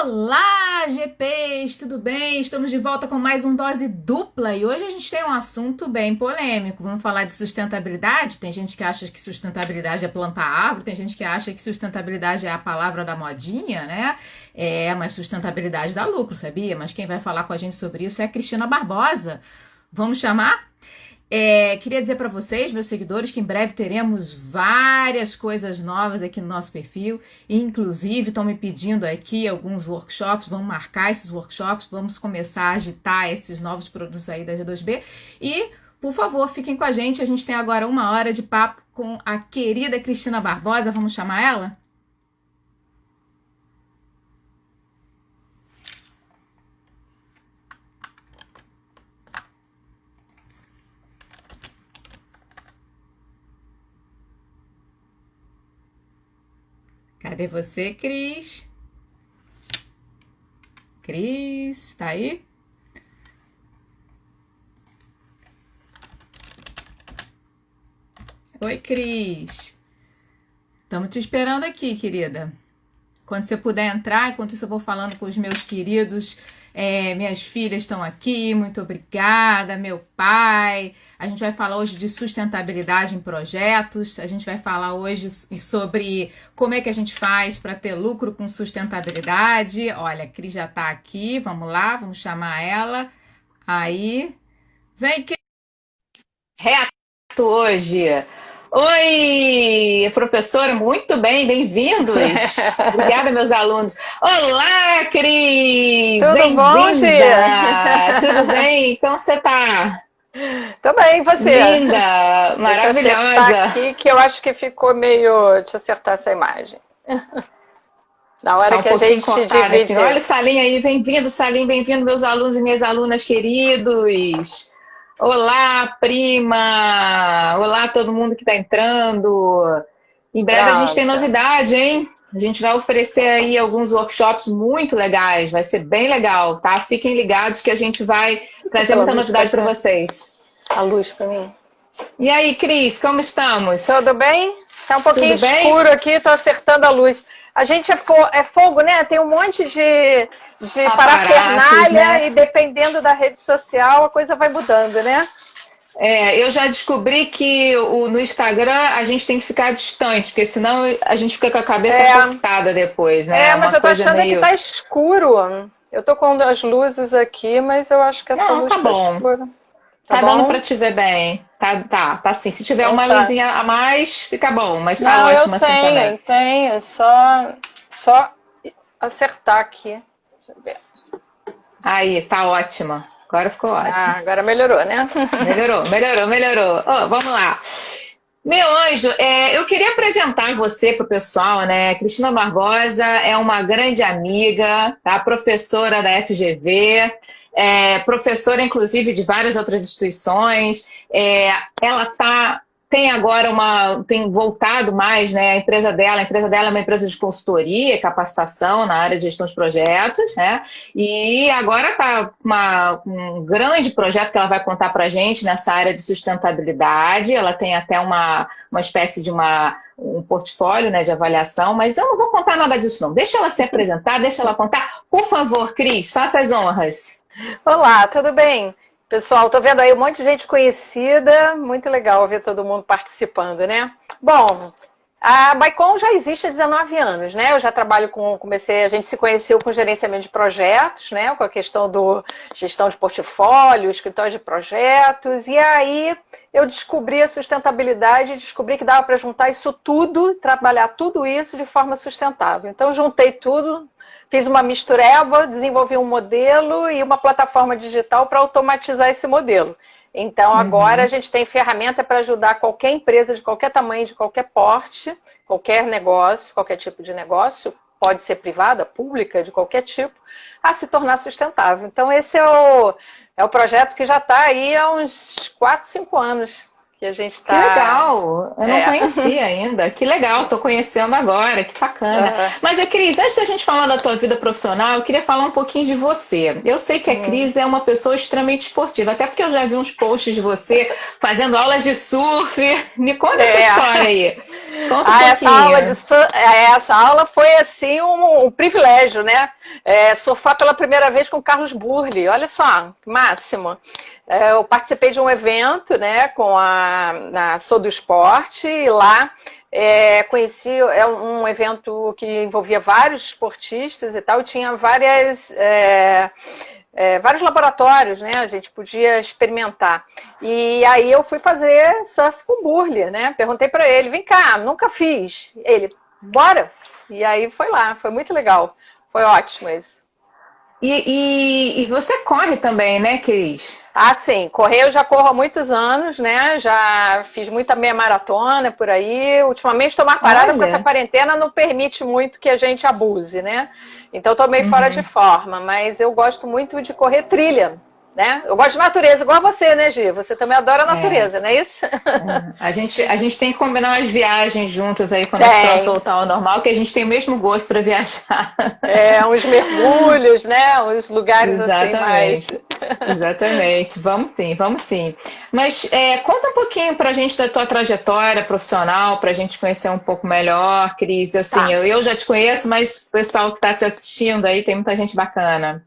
Olá, GPs, tudo bem? Estamos de volta com mais um Dose Dupla e hoje a gente tem um assunto bem polêmico. Vamos falar de sustentabilidade. Tem gente que acha que sustentabilidade é plantar árvore, tem gente que acha que sustentabilidade é a palavra da modinha, né? Mas sustentabilidade dá lucro, sabia? Mas quem vai falar com a gente sobre isso é a Cristina Barbosa. Vamos chamar? Queria dizer para vocês, meus seguidores, que em breve teremos várias coisas novas aqui no nosso perfil. Inclusive, estão me pedindo aqui alguns workshops. Vamos marcar esses workshops, vamos começar a agitar esses novos produtos aí da G2B. E, por favor, fiquem com a gente. A gente tem agora 1 hora de papo com a querida Cristina Barbosa. Vamos chamar ela? Cadê você, Cris? Cris, tá aí? Oi, Cris. Estamos te esperando aqui, querida. Quando você puder entrar, enquanto isso eu vou falando com os meus queridos, minhas filhas estão aqui, muito obrigada, meu pai. A gente vai falar hoje de sustentabilidade em projetos, a gente vai falar hoje sobre como é que a gente faz para ter lucro com sustentabilidade. Olha, a Cris já está aqui, vamos lá, vamos chamar ela. Aí, vem que reto hoje. Oi, professora, muito bem, bem-vindos. Obrigada, meus alunos. Olá, Cris! Tudo bom, Gia? Tudo bem? Como você tá? Tô bem, e você? Linda, maravilhosa. Deixa eu acertar aqui, que eu acho que ficou meio... Deixa eu acertar essa imagem. Na hora que a gente divide... Assim. Olha o Salim aí, bem-vindo, Salim, bem-vindo, meus alunos e minhas alunas queridos. Olá, prima! Olá, todo mundo que está entrando. Em breve a gente tem novidade, hein? A gente vai oferecer aí alguns workshops muito legais. Vai ser bem legal, tá? Fiquem ligados que a gente vai trazer muita novidade para vocês. A luz para mim. E aí, Cris, como estamos? Tudo bem? Tá um pouquinho escuro aqui, tô acertando a luz. A gente é fogo, né? Tem um monte de parafernália, né? E dependendo da rede social, a coisa vai mudando, né? Eu já descobri que no Instagram a gente tem que ficar distante, porque senão a gente fica com a cabeça cortada depois, né? Mas eu tô achando que tá escuro. Eu tô com as luzes aqui, mas eu acho que essa luz tá escura. Tá dando pra te ver bem. Tá assim. Se tiver uma luzinha a mais, fica bom, mas tá ótimo assim também. Eu tenho, só acertar aqui. Deixa eu ver. Aí, tá ótima. Agora ficou ótimo. Agora melhorou, né? Melhorou. Vamos lá. Meu anjo, eu queria apresentar você pro pessoal, né? Cristina Barbosa é uma grande amiga, tá? Professora da FGV, professora, inclusive, de várias outras instituições. Ela tem voltado mais, né? A empresa dela é uma empresa de consultoria e capacitação na área de gestão de projetos, né? E agora está um grande projeto que ela vai contar para a gente nessa área de sustentabilidade. Ela tem até uma espécie de um portfólio, né, de avaliação, mas eu não vou contar nada disso não. Deixa ela se apresentar, deixa ela contar. Por favor, Cris, faça as honras. Olá, tudo bem? Pessoal, tô vendo aí um monte de gente conhecida, muito legal ver todo mundo participando, né? Bom, a Baicon já existe há 19 anos, né? Eu já trabalho a gente se conheceu com gerenciamento de projetos, né? Com a questão do gestão de portfólio, escritório de projetos, e aí eu descobri a sustentabilidade, descobri que dava para juntar isso tudo, trabalhar tudo isso de forma sustentável. Então, juntei tudo. Fiz uma mistureba, desenvolvi um modelo e uma plataforma digital para automatizar esse modelo. Então, agora a gente tem ferramenta para ajudar qualquer empresa de qualquer tamanho, de qualquer porte, qualquer negócio, qualquer tipo de negócio, pode ser privada, pública, de qualquer tipo, a se tornar sustentável. Então, esse é o projeto que já está aí há uns 4, 5 anos. que a gente Que está... legal! Eu não conhecia ainda. Que legal, tô conhecendo agora, que bacana. Mas, Cris, antes da gente falar da tua vida profissional, eu queria falar um pouquinho de você. Eu sei que a Cris é uma pessoa extremamente esportiva, até porque eu já vi uns posts de você fazendo aulas de surf. Me conta essa história aí. Conta um pouquinho. Essa aula foi, assim, um privilégio, né? Surfar pela primeira vez com o Carlos Burle. Olha só, que máximo. Eu participei de um evento, né, na Sou do Esporte, e lá conheci um evento que envolvia vários esportistas e tal, e tinha vários laboratórios, né, a gente podia experimentar. E aí eu fui fazer surf com Burle, né, perguntei para ele, vem cá, nunca fiz. Ele, bora! E aí foi lá, foi muito legal, foi ótimo isso. E você corre também, né, Cris? Ah, sim. Correr eu já corro há muitos anos, né? Já fiz muita meia maratona por aí. Ultimamente estou mais parada porque essa quarentena não permite muito que a gente abuse, né? Então estou meio fora de forma, mas eu gosto muito de correr trilha, né? Eu gosto de natureza, igual a você, né, Gi? Você também adora a natureza, não é isso? A gente tem que combinar umas viagens juntas aí quando a gente voltar ao normal, que a gente tem o mesmo gosto para viajar. Uns mergulhos, né? Uns lugares assim mais... Exatamente. Vamos sim. Mas conta um pouquinho pra gente da tua trajetória profissional, pra gente conhecer um pouco melhor, Cris. Assim, eu já te conheço, mas o pessoal que está te assistindo aí tem muita gente bacana.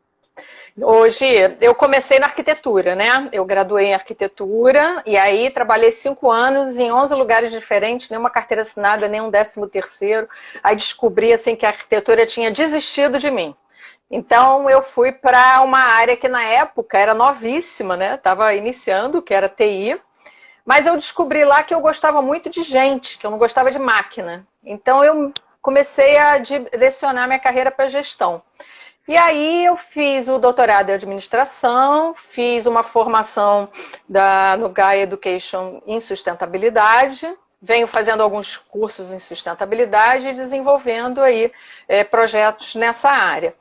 Hoje, eu comecei na arquitetura, né? Eu graduei em arquitetura e aí trabalhei 5 anos em 11 lugares diferentes, nenhuma carteira assinada, nem um 13º. Aí descobri assim, que a arquitetura tinha desistido de mim. Então, eu fui para uma área que na época era novíssima, né? Estava iniciando, que era TI. Mas eu descobri lá que eu gostava muito de gente, que eu não gostava de máquina. Então, eu comecei a direcionar minha carreira para gestão. E aí eu fiz o doutorado em administração, fiz uma formação no Gaia Education em sustentabilidade, venho fazendo alguns cursos em sustentabilidade e desenvolvendo aí projetos nessa área.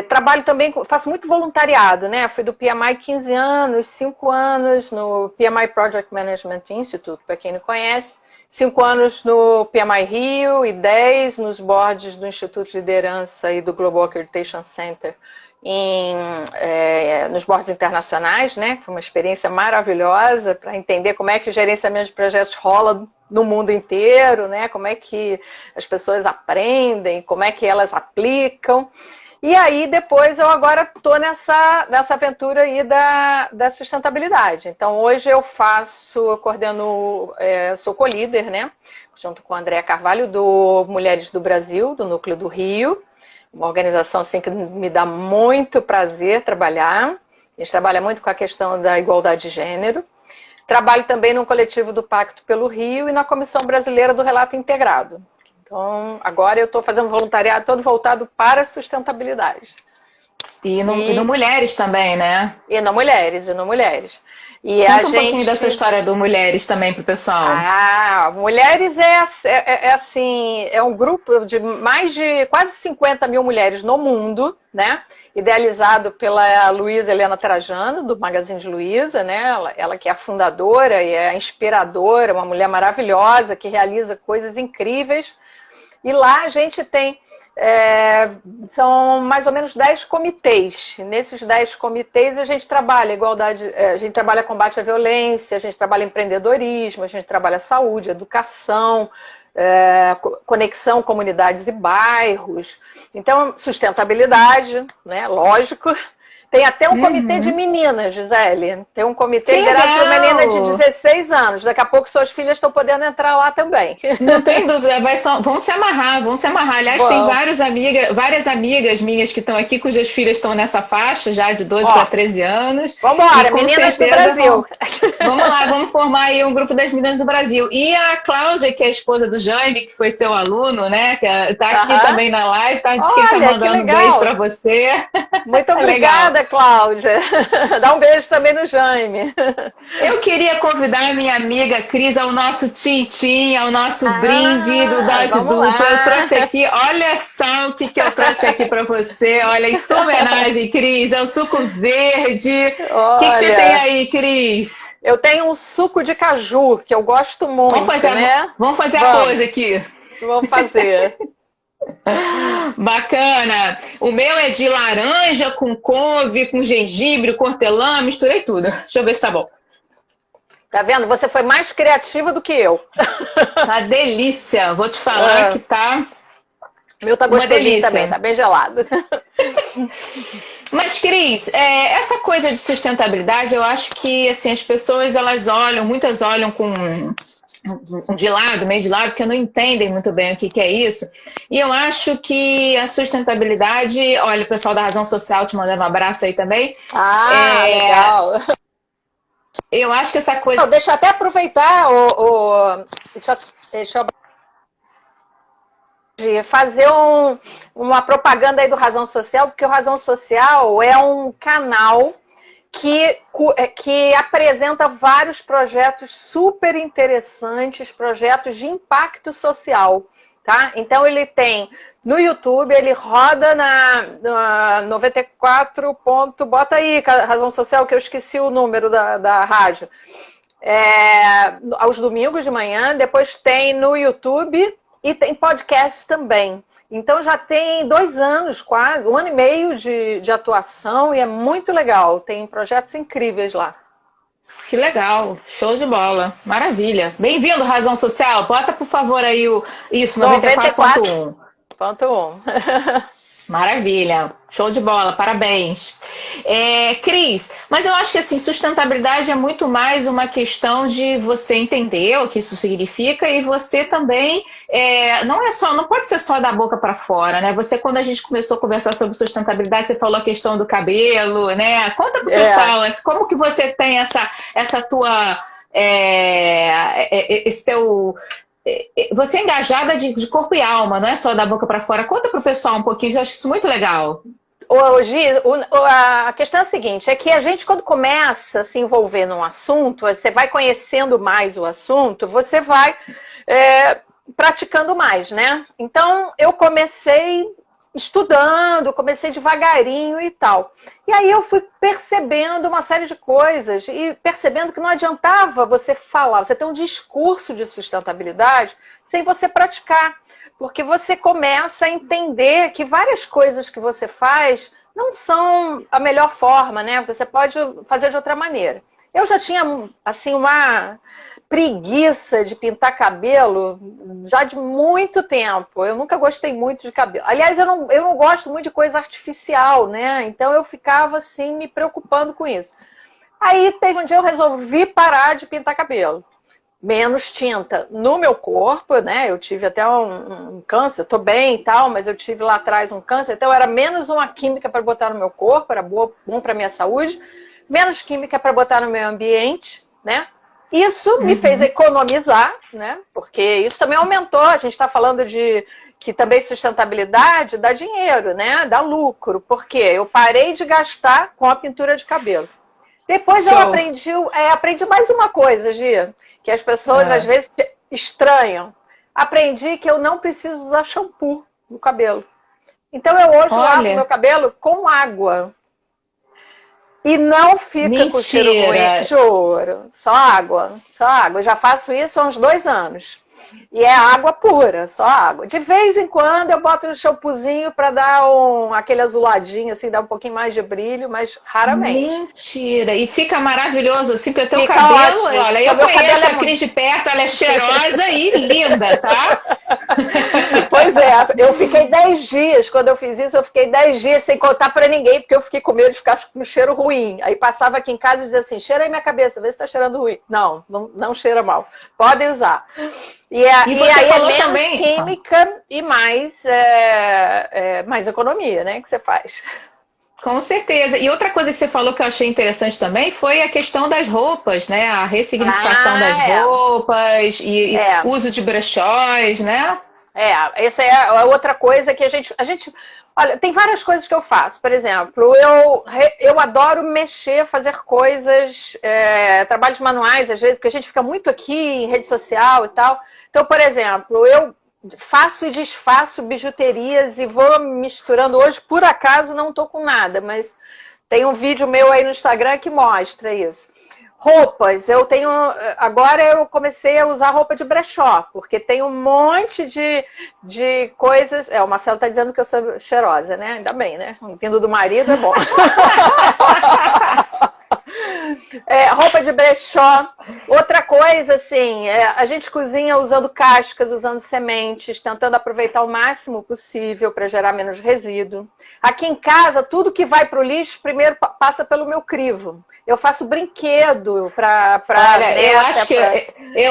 Trabalho também, faço muito voluntariado, né? Fui do PMI 15 anos, 5 anos no PMI Project Management Institute, para quem não conhece, 5 anos no PMI Rio e 10 nos boards do Instituto de Liderança e do Global Accreditation Center, nos boards internacionais, né? Foi uma experiência maravilhosa para entender como é que o gerenciamento de projetos rola no mundo inteiro, né? Como é que as pessoas aprendem, como é que elas aplicam. E aí, depois, eu agora estou nessa aventura aí da sustentabilidade. Então, hoje eu coordeno, sou co-líder, né? Junto com a Andréa Carvalho, do Mulheres do Brasil, do Núcleo do Rio. Uma organização assim, que me dá muito prazer trabalhar. A gente trabalha muito com a questão da igualdade de gênero. Trabalho também no coletivo do Pacto pelo Rio e na Comissão Brasileira do Relato Integrado. Então, agora eu estou fazendo voluntariado todo voltado para a sustentabilidade. E no Mulheres também, né? E no Mulheres. E conta um pouquinho dessa história do Mulheres também para o pessoal. Mulheres assim, é um grupo de mais de quase 50 mil mulheres no mundo, né? Idealizado pela Luísa Helena Trajano, do Magazine de Luiza, né? Ela que é a fundadora e é a inspiradora, uma mulher maravilhosa que realiza coisas incríveis. E lá a gente tem, são mais ou menos 10 comitês. Nesses 10 comitês a gente trabalha igualdade, a gente trabalha combate à violência, a gente trabalha empreendedorismo, a gente trabalha saúde, educação, conexão comunidades e bairros. Então, sustentabilidade, né? Lógico. Tem até um comitê de meninas, Gisele. Tem um comitê liderado por uma menina de 16 anos. Daqui a pouco suas filhas estão podendo entrar lá também. Não tem dúvida, vão se amarrar. Aliás, tem várias amigas minhas que estão aqui, cujas filhas estão nessa faixa, já de 12 para 13 anos. Vamos embora, meninas do Brasil. Vamos lá, vamos formar aí um grupo das meninas do Brasil. E a Cláudia, que é a esposa do Jaime, que foi teu aluno, né? Que está aqui também na live, tá? Diz que está mandando um beijo para você. Muito obrigada, Cláudia. Dá um beijo também no Jaime. Eu queria convidar a minha amiga Cris ao nosso tintim, ao nosso brinde do Dose Dupla. Lá. Eu trouxe aqui, olha só o que eu trouxe aqui para você. Olha, em sua homenagem, Cris, é o suco verde. O que você tem aí, Cris? Eu tenho um suco de caju, que eu gosto muito, Vamos fazer a coisa aqui. Vamos fazer. Bacana. O meu é de laranja com couve, com gengibre, com hortelã, misturei tudo. Deixa eu ver se tá bom. Tá vendo? Você foi mais criativa do que eu. Tá delícia. Vou te falar que tá... O meu tá gostosinho também, tá bem gelado. Mas, Cris, essa coisa de sustentabilidade, eu acho que assim, as pessoas, muitas olham meio de lado, porque não entendem muito bem o que é isso. E eu acho que a sustentabilidade... Olha, o pessoal da Razão Social te mandando um abraço aí também. Legal. Eu acho que essa coisa... Deixa eu até aproveitar deixa eu fazer uma propaganda aí do Razão Social, porque o Razão Social é um canal que apresenta vários projetos super interessantes, projetos de impacto social, tá? Então ele tem no YouTube, ele roda na 94. Bota aí, Razão Social, que eu esqueci o número da rádio. Aos domingos de manhã, depois tem no YouTube e tem podcast também. Então já tem 2 anos, quase, 1 ano e meio de atuação e é muito legal. Tem projetos incríveis lá. Que legal, show de bola, maravilha. Bem-vindo, Razão Social. Bota, por favor, aí isso, 94.1. Maravilha, show de bola, parabéns. Cris, mas eu acho que assim, sustentabilidade é muito mais uma questão de você entender o que isso significa e você também, não pode ser só da boca para fora, né? Você, quando a gente começou a conversar sobre sustentabilidade, você falou a questão do cabelo, né? Conta pro pessoal, como que você tem essa tua, esse teu... Você é engajada de corpo e alma, não é só da boca para fora. Conta para o pessoal um pouquinho, eu acho isso muito legal. Hoje, a questão é a seguinte, é que a gente, quando começa a se envolver num assunto, você vai conhecendo mais o assunto, você vai praticando mais, né? Então, eu comecei estudando, comecei devagarinho e tal. E aí eu fui percebendo uma série de coisas e percebendo que não adiantava você falar, você ter um discurso de sustentabilidade sem você praticar. Porque você começa a entender que várias coisas que você faz não são a melhor forma, né? Você pode fazer de outra maneira. Eu já tinha, assim, uma preguiça de pintar cabelo já de muito tempo. Eu nunca gostei muito de cabelo. Aliás, eu não gosto muito de coisa artificial, né? Então eu ficava assim me preocupando com isso. Aí teve um dia eu resolvi parar de pintar cabelo. Menos tinta no meu corpo, né? Eu tive até um câncer, tô bem e tal, mas eu tive lá atrás um câncer, então era menos uma química para botar no meu corpo, era bom para minha saúde, menos química para botar no meu ambiente, né? Isso me fez economizar, né? Porque isso também aumentou. A gente está falando de que também sustentabilidade dá dinheiro, né? Dá lucro. Porque eu parei de gastar com a pintura de cabelo. Depois eu aprendi mais uma coisa, Gia, que as pessoas às vezes estranham. Aprendi que eu não preciso usar shampoo no cabelo. Então eu hoje lavo meu cabelo com água. E não fica com cheiro ruim, juro. Só água, só água. Eu já faço isso há uns 2 anos. E é água pura, só água. De vez em quando eu boto um shampoozinho para dar aquele azuladinho, assim, dar um pouquinho mais de brilho, mas raramente. Mentira! E fica maravilhoso, assim, porque o teu cabelo, ótimo. Olha, eu conheço a Cris de perto, ela é cheirosa e linda, tá? Pois é, eu fiquei 10 dias, quando eu fiz isso, eu fiquei 10 dias sem contar para ninguém, porque eu fiquei com medo de ficar com cheiro ruim. Aí passava aqui em casa e dizia assim, cheira aí minha cabeça, vê se tá cheirando ruim. Não cheira mal. Podem usar. E aí falou menos também química e mais economia, né, que você faz. Com certeza. E outra coisa que você falou que eu achei interessante também foi a questão das roupas, né? A ressignificação das roupas e uso de brechós, né? Essa é a outra coisa que a gente... Olha, tem várias coisas que eu faço. Por exemplo, eu adoro mexer, fazer coisas, trabalhos manuais, às vezes, porque a gente fica muito aqui em rede social e tal. Então, por exemplo, eu faço e desfaço bijuterias e vou misturando. Hoje, por acaso, não estou com nada, mas tem um vídeo meu aí no Instagram que mostra isso. Roupas, agora eu comecei a usar roupa de brechó, porque tem um monte de coisas. O Marcelo tá dizendo que eu sou cheirosa, né? Ainda bem, né? Vindo do marido é bom. Roupa de brechó. Outra coisa, assim, a gente cozinha usando cascas, usando sementes, tentando aproveitar o máximo possível para gerar menos resíduo. Aqui em casa, tudo que vai para o lixo primeiro passa pelo meu crivo. Eu faço brinquedo para. Olha, eu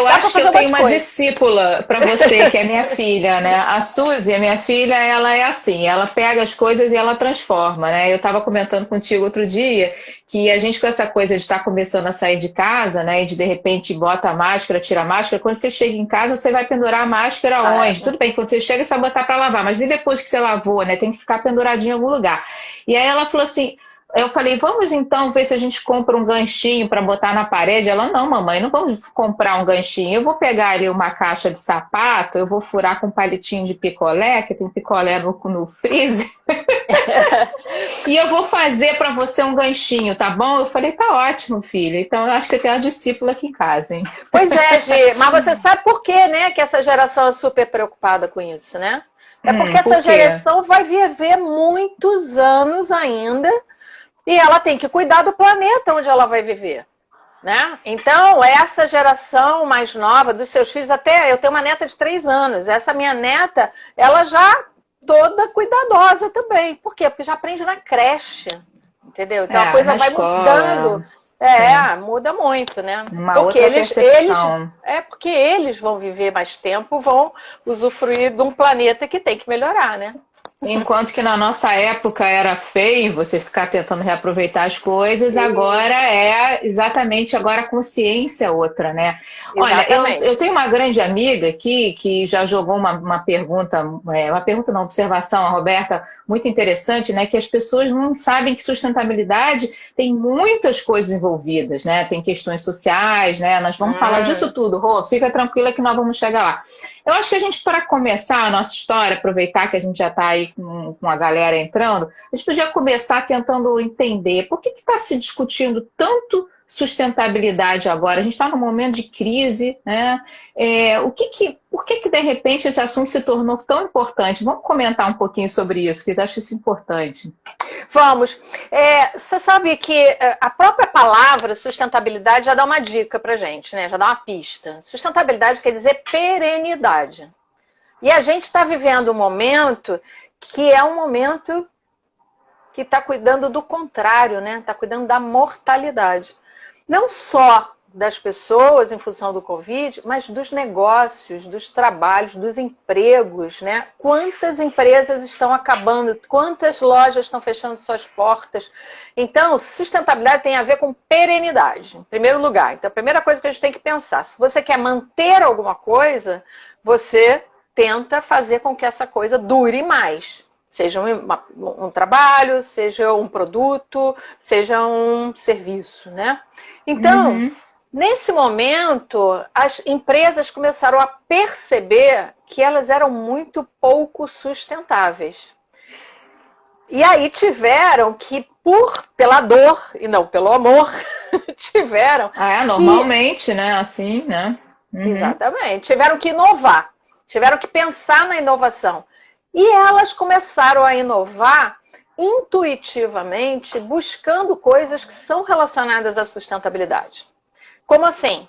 acho que eu tenho uma discípula para você, que é minha filha, né? A Suzy, a minha filha, ela é assim, ela pega as coisas e ela transforma, né? Eu estava comentando contigo outro dia que a gente com essa coisa de estar começando a sair de casa, né? E de repente bota a máscara, tira a máscara. Quando você chega em casa, você vai pendurar a máscara onde? Tudo bem, quando você chega, você vai botar para lavar, mas e depois que você lavou, né? Tem que ficar penduradinho em algum lugar. E aí ela falou assim. Eu falei, vamos então ver se a gente compra um ganchinho para botar na parede. Ela, não, mamãe, não vamos comprar um ganchinho. Eu vou pegar ali uma caixa de sapato, eu vou furar com um palitinho de picolé, que tem picolé no freezer. E eu vou fazer para você um ganchinho, tá bom? Eu falei, tá ótimo, filha. Então eu acho que eu tenho uma discípula aqui em casa, hein? Pois é, Gi, mas você sabe por quê, né? Que essa geração é super preocupada com isso, né? É porque essa geração vai viver muitos anos ainda. E ela tem que cuidar do planeta onde ela vai viver, né? Então, essa geração mais nova dos seus filhos, até eu tenho uma neta de 3 anos. Essa minha neta, ela já toda cuidadosa também. Por quê? Porque já aprende na creche, entendeu? Então a coisa vai mudando. Muda muito, né? Porque porque eles vão viver mais tempo, vão usufruir de um planeta que tem que melhorar, né? Enquanto que na nossa época era feio você ficar tentando reaproveitar as coisas, agora exatamente agora a consciência é outra, né? Olha, eu tenho uma grande amiga aqui que já jogou uma pergunta, uma observação, a Roberta, muito interessante, né? Que as pessoas não sabem que sustentabilidade tem muitas coisas envolvidas, né? Tem questões sociais, né? Nós vamos falar disso tudo, Rô, fica tranquila que nós vamos chegar lá. Eu acho que a gente, para começar a nossa história, aproveitar que a gente já está aí com a galera entrando, a gente podia começar tentando entender por que está se discutindo tanto sustentabilidade agora. A gente está num momento de crise, né? Por que de repente esse assunto se tornou tão importante? Vamos comentar um pouquinho sobre isso, que eu acho isso importante. Vamos. Você sabe que a própria palavra sustentabilidade já dá uma dica pra gente, né? Já dá uma pista. Sustentabilidade quer dizer perenidade. E a gente está vivendo um momento que é um momento que está cuidando do contrário, né? Está cuidando da mortalidade. Não só das pessoas em função do Covid, mas dos negócios, dos trabalhos, dos empregos, né? Quantas empresas estão acabando, quantas lojas estão fechando suas portas. Então, sustentabilidade tem a ver com perenidade, em primeiro lugar. Então, a primeira coisa que a gente tem que pensar, se você quer manter alguma coisa, você tenta fazer com que essa coisa dure mais. Seja um trabalho, seja um produto, seja um serviço, né? Então, nesse momento, as empresas começaram a perceber que elas eram muito pouco sustentáveis. E aí tiveram que, pela dor e não pelo amor, tiveram... normalmente, né? Assim, né? Exatamente. Tiveram que inovar. Tiveram que pensar na inovação. E elas começaram a inovar intuitivamente, buscando coisas que são relacionadas à sustentabilidade. Como assim?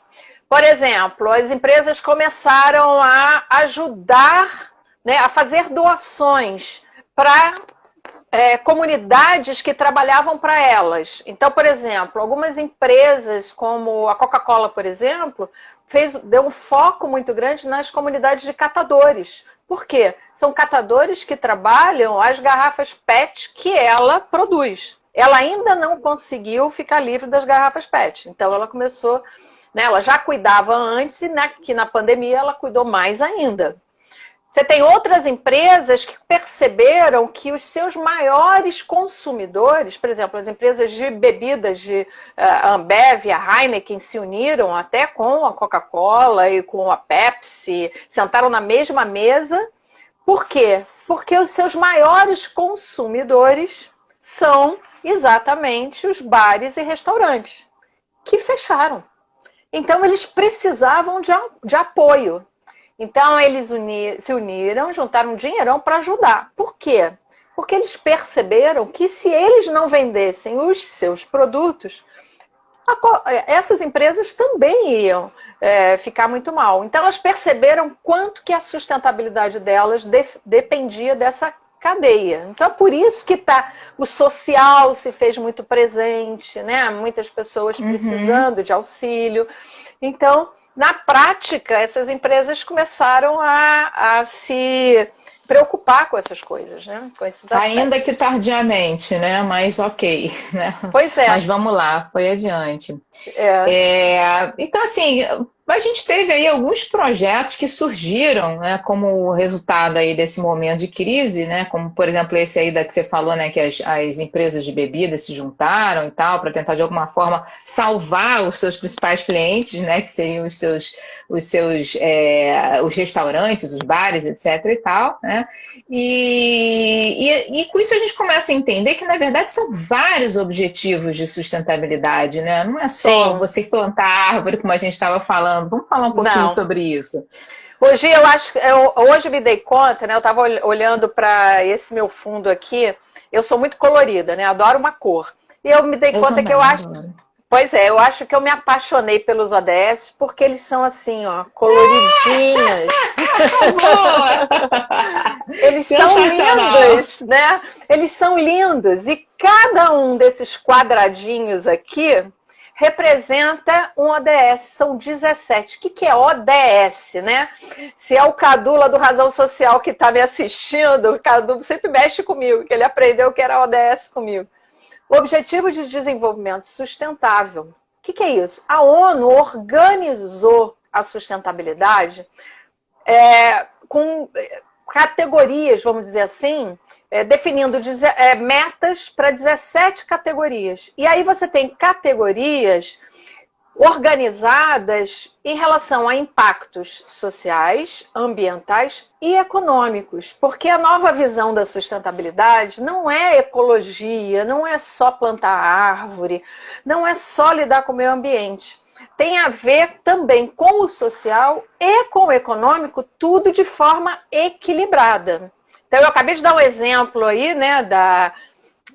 Por exemplo, as empresas começaram a ajudar, né, a fazer doações para comunidades que trabalhavam para elas. Então, por exemplo, algumas empresas, como a Coca-Cola, por exemplo, deu um foco muito grande nas comunidades de catadores. Por quê? São catadores que trabalham as garrafas PET que ela produz. Ela ainda não conseguiu ficar livre das garrafas PET. Então, ela começou... Né, ela já cuidava antes e que na pandemia ela cuidou mais ainda. Você tem outras empresas que perceberam que os seus maiores consumidores, por exemplo, as empresas de bebidas de Ambev e a Heineken se uniram até com a Coca-Cola e com a Pepsi, sentaram na mesma mesa. Por quê? Porque os seus maiores consumidores são exatamente os bares e restaurantes, que fecharam. Então, eles precisavam de apoio. Então, eles se uniram, juntaram um dinheirão para ajudar. Por quê? Porque eles perceberam que se eles não vendessem os seus produtos, essas empresas também iam ficar muito mal. Então, elas perceberam quanto que a sustentabilidade delas dependia dessa cadeia. Então, por isso que o social se fez muito presente, né? Muitas pessoas precisando de auxílio. Então, na prática, essas empresas começaram a se preocupar com essas coisas, né? Com esses ainda que tardiamente, né? Mas ok, né? Pois é. Mas vamos lá, foi adiante. Então, assim, a gente teve aí alguns projetos que surgiram, né, como resultado aí desse momento de crise, né, como, por exemplo, esse aí que você falou, né, que as empresas de bebidas se juntaram e tal, para tentar, de alguma forma, salvar os seus principais clientes, né, que seriam os restaurantes, os bares, etc. e tal, né, e com isso a gente começa a entender que, na verdade, são vários objetivos de sustentabilidade, né, não é só você plantar árvore, como a gente estava falando. Vamos falar um pouquinho sobre isso. Hoje hoje eu me dei conta, né? Eu estava olhando para esse meu fundo aqui. Eu sou muito colorida, né? Adoro uma cor. E eu me dei conta também, que eu acho. Pois é, eu acho que eu me apaixonei pelos ODS porque eles são assim, ó, coloridinhos. Eles são lindos, né? Eles são lindos. E cada um desses quadradinhos aqui representa um ODS, são 17. O que é ODS, né? Se é o Cadu lá do Razão Social que está me assistindo, o Cadu sempre mexe comigo, que ele aprendeu que era ODS comigo. O Objetivo de Desenvolvimento Sustentável. O que é isso? A ONU organizou a sustentabilidade com categorias, vamos dizer assim, definindo metas para 17 categorias. E aí você tem categorias organizadas em relação a impactos sociais, ambientais e econômicos. Porque a nova visão da sustentabilidade não é ecologia, não é só plantar árvore, não é só lidar com o meio ambiente. Tem a ver também com o social e com o econômico, tudo de forma equilibrada. Então, eu acabei de dar um exemplo aí, né,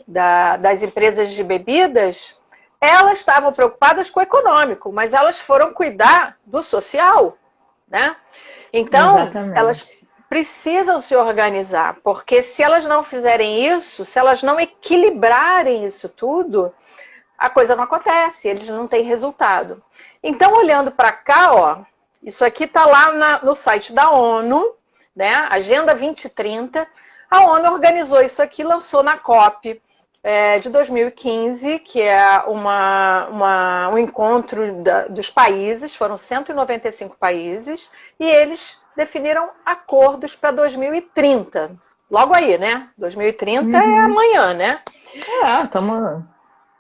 das empresas de bebidas. Elas estavam preocupadas com o econômico, mas elas foram cuidar do social, né? Então, exatamente, elas precisam se organizar, porque se elas não fizerem isso, se elas não equilibrarem isso tudo, a coisa não acontece, eles não têm resultado. Então, olhando para cá, ó, isso aqui está lá no site da ONU, né? Agenda 2030, a ONU organizou isso aqui, lançou na COP de 2015, que é um encontro dos países, foram 195 países, e eles definiram acordos para 2030. Logo aí, né? 2030 é amanhã, né? Estamos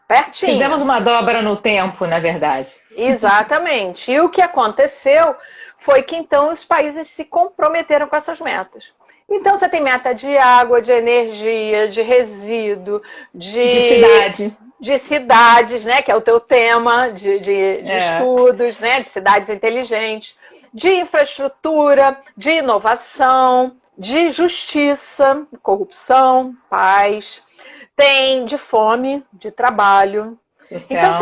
pertinho. Fizemos uma dobra no tempo, na verdade. Exatamente. E o que aconteceu foi que então os países se comprometeram com essas metas. Então você tem meta de água, de energia, de resíduo, de cidades, né, que é o teu tema de estudos, né, de cidades inteligentes, de infraestrutura, de inovação, de justiça, corrupção, paz, tem de fome, de trabalho. Social,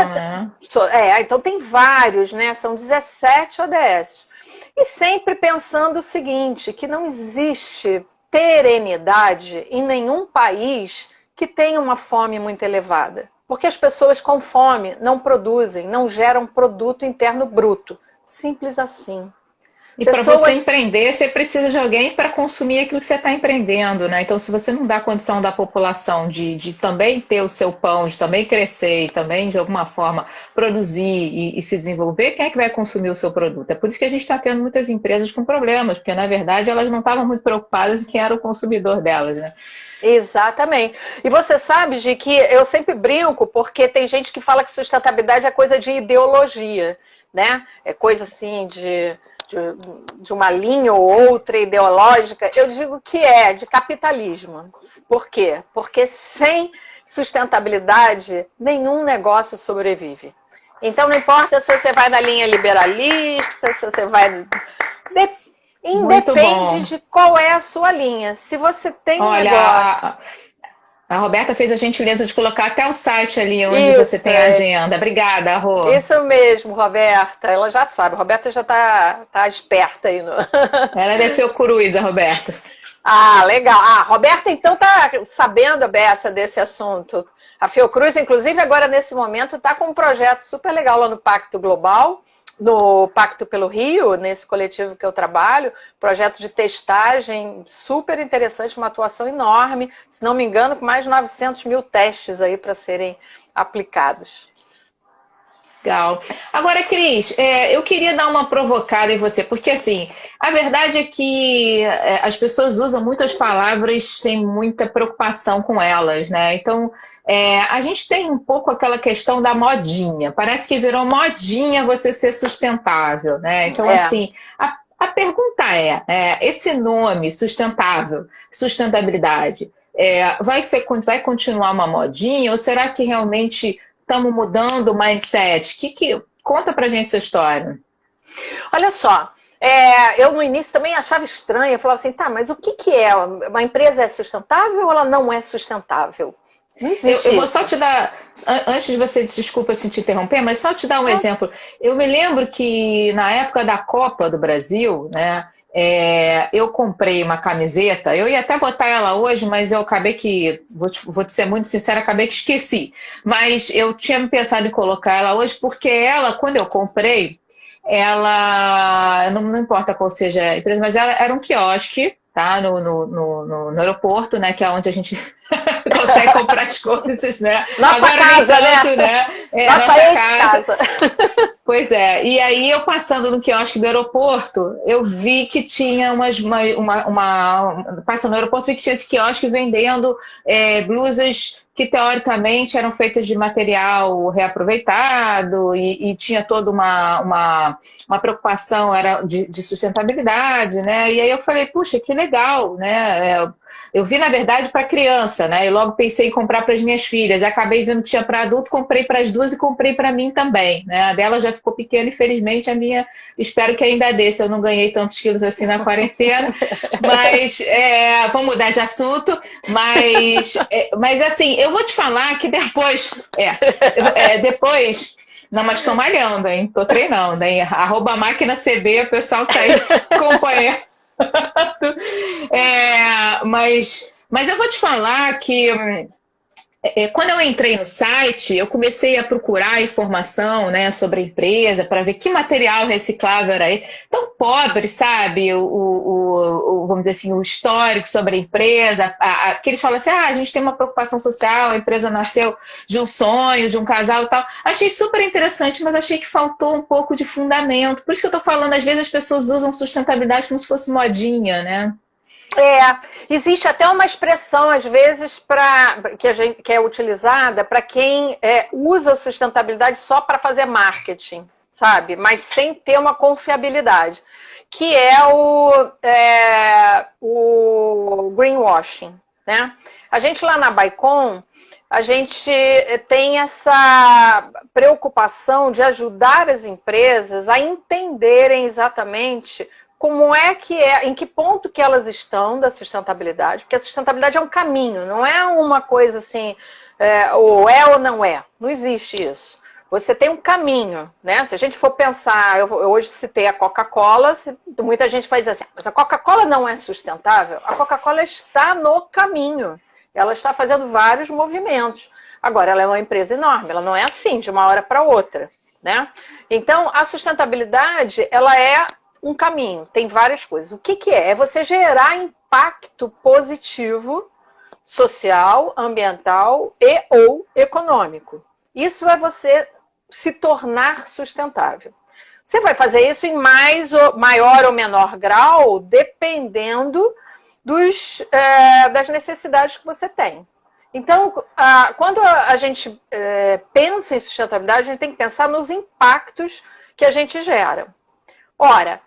então, então tem vários, né? São 17 ODS. E sempre pensando o seguinte, que não existe perenidade em nenhum país que tenha uma fome muito elevada. Porque as pessoas com fome não produzem, não geram produto interno bruto. Simples assim. E para você empreender, você precisa de alguém para consumir aquilo que você está empreendendo, né? Então, se você não dá condição da população de também ter o seu pão, de também crescer e também, de alguma forma, produzir e se desenvolver, quem é que vai consumir o seu produto? É por isso que a gente está tendo muitas empresas com problemas, porque, na verdade, elas não estavam muito preocupadas em quem era o consumidor delas, né? Exatamente. E você sabe, Gi, que eu sempre brinco, porque tem gente que fala que sustentabilidade é coisa de ideologia, né? É coisa assim de uma linha ou outra ideológica. Eu digo que é de capitalismo. Por quê? Porque sem sustentabilidade, nenhum negócio sobrevive. Então não importa se você vai na linha liberalista, se você vai... Independe de qual é a sua linha. Se você tem um negócio... A Roberta fez a gentileza de colocar até o site ali onde você tem a agenda. Obrigada, Rô. Isso mesmo, Roberta. Ela já sabe. A Roberta já tá esperta aí. Ela é da Fiocruz, a Roberta. Ah, legal. Ah, a Roberta, então, tá sabendo a beça desse assunto. A Fiocruz, inclusive, agora, nesse momento, está com um projeto super legal lá no Pacto Global, no Pacto pelo Rio, nesse coletivo que eu trabalho, projeto de testagem super interessante, uma atuação enorme, se não me engano, com mais de 900 mil testes aí para serem aplicados. Legal. Agora, Cris, eu queria dar uma provocada em você, porque assim, a verdade é que as pessoas usam muitas palavras sem muita preocupação com elas, né? Então, a gente tem um pouco aquela questão da modinha. Parece que virou modinha você ser sustentável, né? Então, assim, a pergunta esse nome sustentável, sustentabilidade, vai continuar uma modinha ou será que realmente estamos mudando o mindset? Conta pra gente essa história. Olha só, eu no início também achava estranho, eu falava assim, tá, mas o que é? Uma empresa é sustentável ou ela não é sustentável? Não existe. Eu vou só te dar, antes de você, desculpa se te interromper, mas só te dar um exemplo. Eu me lembro que na época da Copa do Brasil, né, eu comprei uma camiseta, eu ia até botar ela hoje, mas eu acabei que, vou te ser muito sincera, acabei que esqueci. Mas eu tinha pensado em colocar ela hoje, porque ela, quando eu comprei, ela, não importa qual seja a empresa, mas ela era um quiosque, tá, no aeroporto, né, que é onde a gente consegue comprar as coisas, né? Nossa agora casa, tanto, né? Nossa casa. Pois é, e aí eu passando no quiosque do aeroporto, eu vi que tinha passando no aeroporto, vi que tinha esse quiosque vendendo blusas que teoricamente eram feitas de material reaproveitado e tinha toda uma preocupação de sustentabilidade, né? E aí eu falei, puxa, que legal, né? Eu vi, na verdade, para criança, né? E logo pensei em comprar para as minhas filhas. Acabei vendo que tinha para adulto, comprei para as duas e comprei para mim também, né? A dela já ficou pequena, infelizmente, a minha espero que ainda desse. Eu não ganhei tantos quilos assim na quarentena, mas vamos mudar de assunto. Mas assim, eu vou te falar que depois, depois. Não, mas estou malhando, hein? Estou treinando, hein? @máquina_CB, o pessoal tá aí acompanhando. Mas eu vou te falar que quando eu entrei no site, eu comecei a procurar informação, né, sobre a empresa, para ver que material reciclável era esse. Tão pobre, sabe? Vamos dizer assim, o histórico sobre a empresa. Que eles falam assim, a gente tem uma preocupação social, a empresa nasceu de um sonho, de um casal e tal. Achei super interessante, mas achei que faltou um pouco de fundamento. Por isso que eu tô falando, às vezes as pessoas usam sustentabilidade como se fosse modinha, né? Existe até uma expressão, às vezes, que é utilizada para quem usa sustentabilidade só para fazer marketing, sabe? Mas sem ter uma confiabilidade, que é o greenwashing, né? A gente lá na Baicom, a gente tem essa preocupação de ajudar as empresas a entenderem exatamente como em que ponto que elas estão da sustentabilidade, porque a sustentabilidade é um caminho, não é uma coisa assim, ou não é, não existe isso. Você tem um caminho, né? Se a gente for pensar, eu hoje citei a Coca-Cola, muita gente vai dizer assim, mas a Coca-Cola não é sustentável? A Coca-Cola está no caminho, ela está fazendo vários movimentos. Agora, ela é uma empresa enorme, ela não é assim, de uma hora para outra, né? Então, a sustentabilidade, ela é um caminho, tem várias coisas. O que é? É você gerar impacto positivo, social, ambiental e ou econômico. Isso é você se tornar sustentável. Você vai fazer isso em maior ou menor grau, dependendo das necessidades que você tem. Então, quando a gente pensa em sustentabilidade, a gente tem que pensar nos impactos que a gente gera. Ora,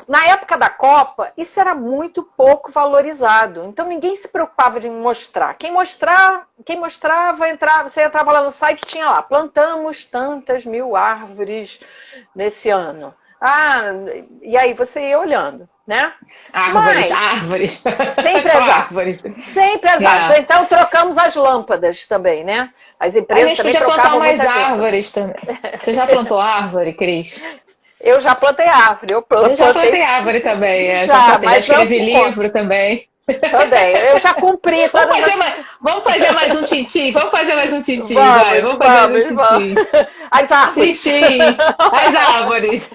na época da Copa, isso era muito pouco valorizado. Então, ninguém se preocupava de mostrar. Quem mostrava, você entrava lá no site, tinha lá, plantamos tantas mil árvores nesse ano. E aí você ia olhando, né? Árvores. Sempre as árvores. Sempre as árvores. Então, trocamos as lâmpadas também, né? As empresas também trocavam mais árvores também. Você já plantou árvore, Cris? Eu já plantei árvore. Eu já plantei árvore também. Já escrevi livro também. Também. Eu já cumpri. Vamos fazer mais um tintim. Vamos fazer mais um tintim. Vamos fazer mais um tintim. As árvores. Tintim. As árvores.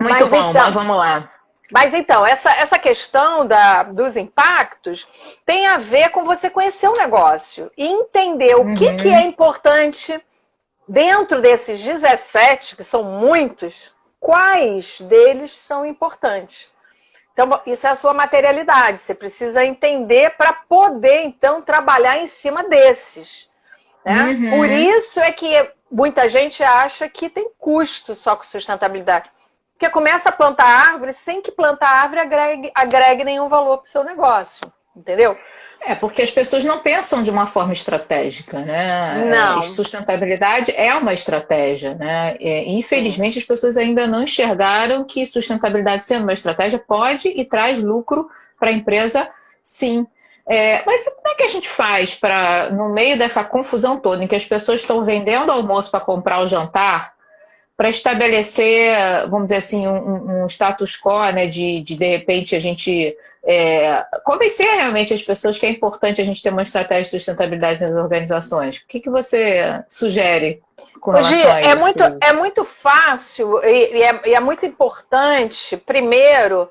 Muito bom, então, vamos lá. Mas então, essa questão dos impactos tem a ver com você conhecer o negócio e entender o que é importante dentro desses 17, que são muitos, quais deles são importantes. Então, isso é a sua materialidade. Você precisa entender para poder, então, trabalhar em cima desses. Né? Por isso é que muita gente acha que tem custo só com sustentabilidade. Porque começa a plantar árvore sem que plantar árvore agregue nenhum valor para o seu negócio, entendeu? Porque as pessoas não pensam de uma forma estratégica, né? Não. Sustentabilidade é uma estratégia, né? Infelizmente, as pessoas ainda não enxergaram que sustentabilidade, sendo uma estratégia, pode e traz lucro para a empresa, sim. Mas como é que a gente faz para, no meio dessa confusão toda, em que as pessoas estão vendendo almoço para comprar o jantar, para estabelecer, vamos dizer assim, um status quo, né, de repente a gente convencer realmente as pessoas que é importante a gente ter uma estratégia de sustentabilidade nas organizações. O que você sugere com relação a isso? É muito fácil e é muito importante, primeiro,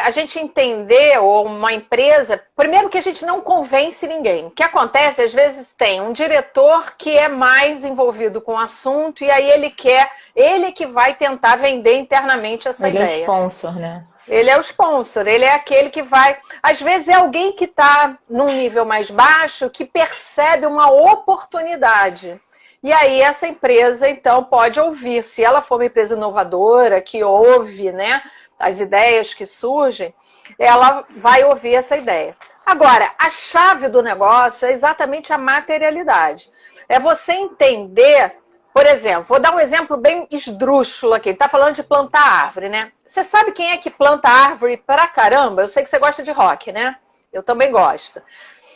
a gente entender, ou uma empresa, primeiro que a gente não convence ninguém. O que acontece, às vezes tem um diretor que é mais envolvido com o assunto e aí ele que vai tentar vender internamente essa ideia. Ele é o sponsor, né? Ele é o sponsor, ele é aquele que vai... Às vezes é alguém que está num nível mais baixo que percebe uma oportunidade. E aí essa empresa, então, pode ouvir. Se ela for uma empresa inovadora, que ouve, né, as ideias que surgem, ela vai ouvir essa ideia. Agora, a chave do negócio é exatamente a materialidade. É você entender... Por exemplo, vou dar um exemplo bem esdrúxulo aqui. Ele está falando de plantar árvore, né? Você sabe quem é que planta árvore pra caramba? Eu sei que você gosta de rock, né? Eu também gosto.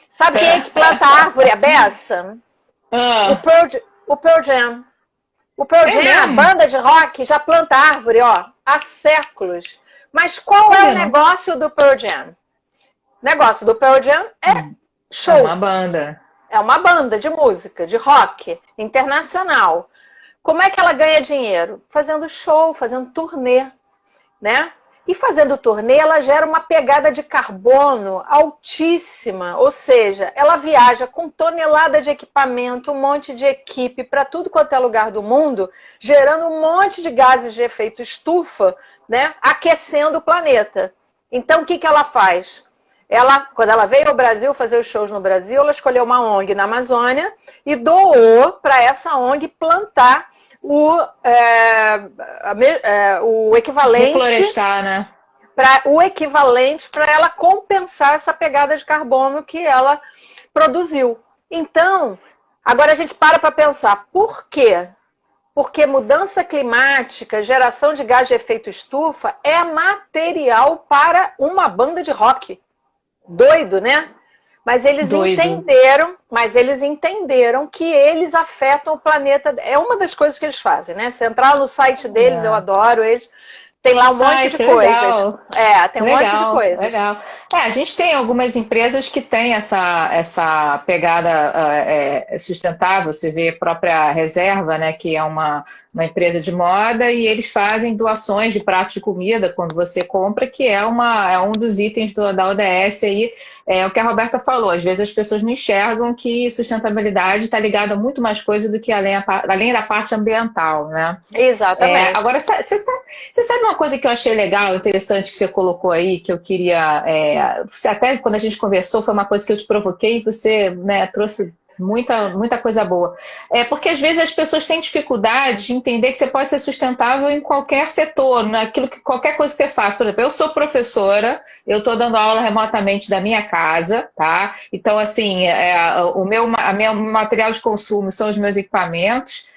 Sabe quem é que planta árvore à beça? O Pearl Jam. O Pearl Jam, a banda de rock, já planta árvore, ó, há séculos. Mas qual é o negócio do Pearl Jam? O negócio do Pearl Jam é show. É uma banda. É uma banda de música, de rock, internacional. Como é que ela ganha dinheiro? Fazendo show, fazendo turnê, né? E fazendo turnê, ela gera uma pegada de carbono altíssima. Ou seja, ela viaja com tonelada de equipamento, um monte de equipe para tudo quanto é lugar do mundo, gerando um monte de gases de efeito estufa, né? Aquecendo o planeta. Então, o que ela faz? Quando ela veio ao Brasil fazer os shows no Brasil, ela escolheu uma ONG na Amazônia e doou para essa ONG plantar o equivalente... Reflorestar, né? O equivalente para ela compensar essa pegada de carbono que ela produziu. Então, agora a gente para pensar, por quê? Porque mudança climática, geração de gás de efeito estufa é material para uma banda de rock. Doido, né? Mas eles entenderam que eles afetam o planeta. É uma das coisas que eles fazem, né? Você entrar no site deles, eu adoro eles. Tem lá um monte de coisas. Legal. Tem um monte de coisas. Legal. A gente tem algumas empresas que têm essa pegada sustentável. Você vê a própria Reserva, né, que é uma empresa de moda, e eles fazem doações de pratos de comida quando você compra, que é um dos itens da ODS aí. É o que a Roberta falou, às vezes as pessoas não enxergam que sustentabilidade está ligada a muito mais coisa do que além da parte ambiental, né? Exatamente. Agora, você sabe uma coisa que eu achei legal, interessante, que você colocou aí, que eu queria... até quando a gente conversou, foi uma coisa que eu te provoquei e você, né, trouxe muita coisa boa. Porque às vezes as pessoas têm dificuldade de entender que você pode ser sustentável em qualquer setor, qualquer coisa que você faz. Por exemplo, eu sou professora, eu estou dando aula remotamente da minha casa, tá? Então, assim, o meu material de consumo são os meus equipamentos,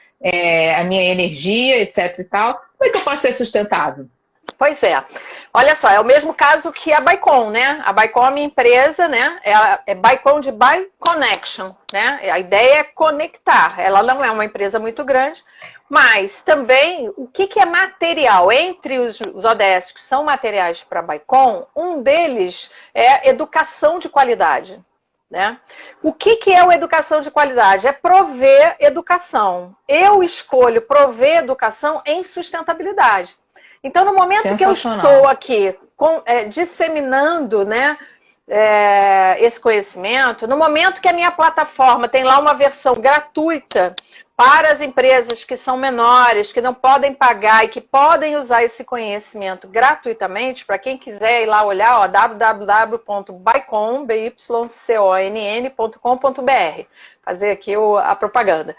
a minha energia, etc e tal. Como é que eu posso ser sustentável? Pois é. Olha só, é o mesmo caso que a Bycon, né? A Bycon é minha empresa, né? É Bycon de By Connection, né? A ideia é conectar. Ela não é uma empresa muito grande, mas também o que é material? Entre os ODS que são materiais para a Bycon, um deles é educação de qualidade. Né? O que é a educação de qualidade? É prover educação. Eu escolho prover educação em sustentabilidade. Então, no momento que eu estou aqui disseminando, né, esse conhecimento, no momento que a minha plataforma tem lá uma versão gratuita para as empresas que são menores, que não podem pagar e que podem usar esse conhecimento gratuitamente, para quem quiser ir lá olhar, www.bycon.com.br, fazer aqui a propaganda.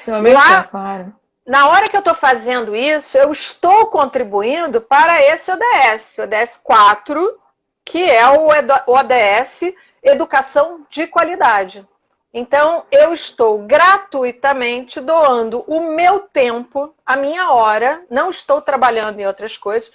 Lá, claro. Na hora que eu estou fazendo isso, eu estou contribuindo para esse ODS, o ODS 4, que é o ODS Educação de Qualidade. Então, eu estou gratuitamente doando o meu tempo, a minha hora, não estou trabalhando em outras coisas,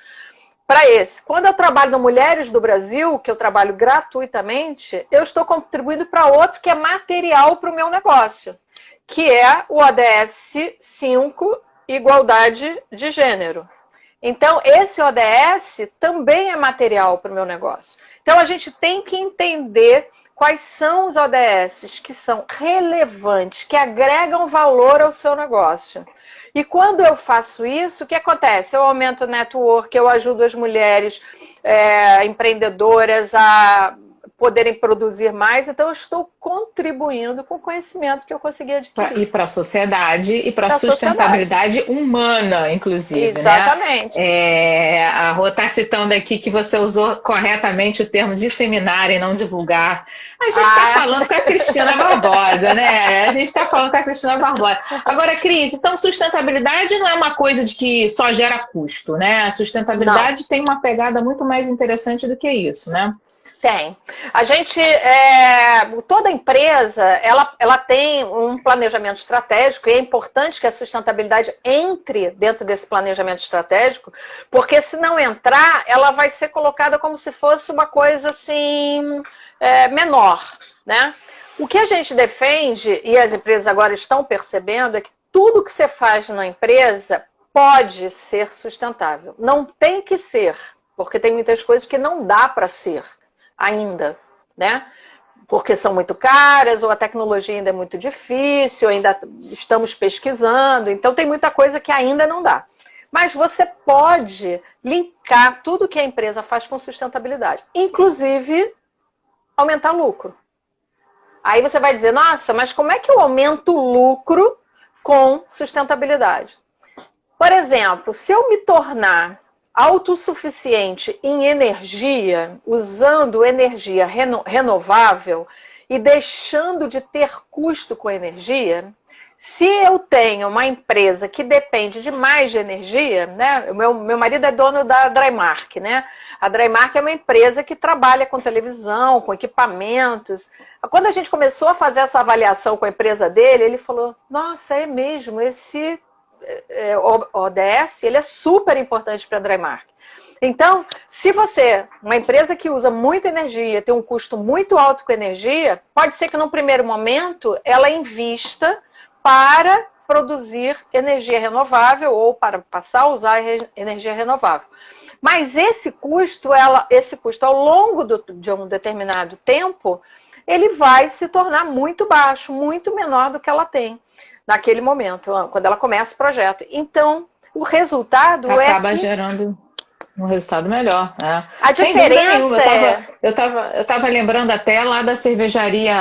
para esse. Quando eu trabalho no Mulheres do Brasil, que eu trabalho gratuitamente, eu estou contribuindo para outro que é material para o meu negócio, que é o ODS 5, Igualdade de Gênero. Então, esse ODS também é material para o meu negócio. Então, a gente tem que entender quais são os ODS que são relevantes, que agregam valor ao seu negócio. E quando eu faço isso, o que acontece? Eu aumento o network, eu ajudo as mulheres empreendedoras a poderem produzir mais, então eu estou contribuindo com o conhecimento que eu consegui adquirir. E para a sociedade, e para a sustentabilidade humana, inclusive. Exatamente. Né? A Rô está citando aqui que você usou corretamente o termo disseminar e não divulgar. A gente está falando com a Cristina Barbosa, né? A gente está falando com a Cristina Barbosa. Agora, Cris, então sustentabilidade não é uma coisa de que só gera custo, né? A sustentabilidade tem uma pegada muito mais interessante do que isso, né? Tem. A gente, toda empresa, ela tem um planejamento estratégico e é importante que a sustentabilidade entre dentro desse planejamento estratégico, porque se não entrar, ela vai ser colocada como se fosse uma coisa assim, menor, né? O que a gente defende, e as empresas agora estão percebendo, é que tudo que você faz na empresa pode ser sustentável. Não tem que ser, porque tem muitas coisas que não dá para ser ainda, né? Porque são muito caras, ou a tecnologia ainda é muito difícil, ainda estamos pesquisando, então tem muita coisa que ainda não dá. Mas você pode linkar tudo que a empresa faz com sustentabilidade, inclusive aumentar lucro. Aí você vai dizer, nossa, mas como é que eu aumento o lucro com sustentabilidade? Por exemplo, se eu me tornar autossuficiente em energia, usando energia renovável e deixando de ter custo com energia, se eu tenho uma empresa que depende de mais de energia, né? Meu marido é dono da Drymark, né? A Drymark é uma empresa que trabalha com televisão, com equipamentos. Quando a gente começou a fazer essa avaliação com a empresa dele, ele falou, nossa, é mesmo, esse ODS, ele é super importante para a Drymark. Então, se você, uma empresa que usa muita energia, tem um custo muito alto com energia, pode ser que no primeiro momento ela invista para produzir energia renovável ou para passar a usar energia renovável. Mas esse custo ao longo de um determinado tempo, ele vai se tornar muito baixo, muito menor do que ela tem naquele momento, quando ela começa o projeto. Então, o resultado acaba gerando um resultado melhor. Né? A diferença eu tava lembrando até lá da cervejaria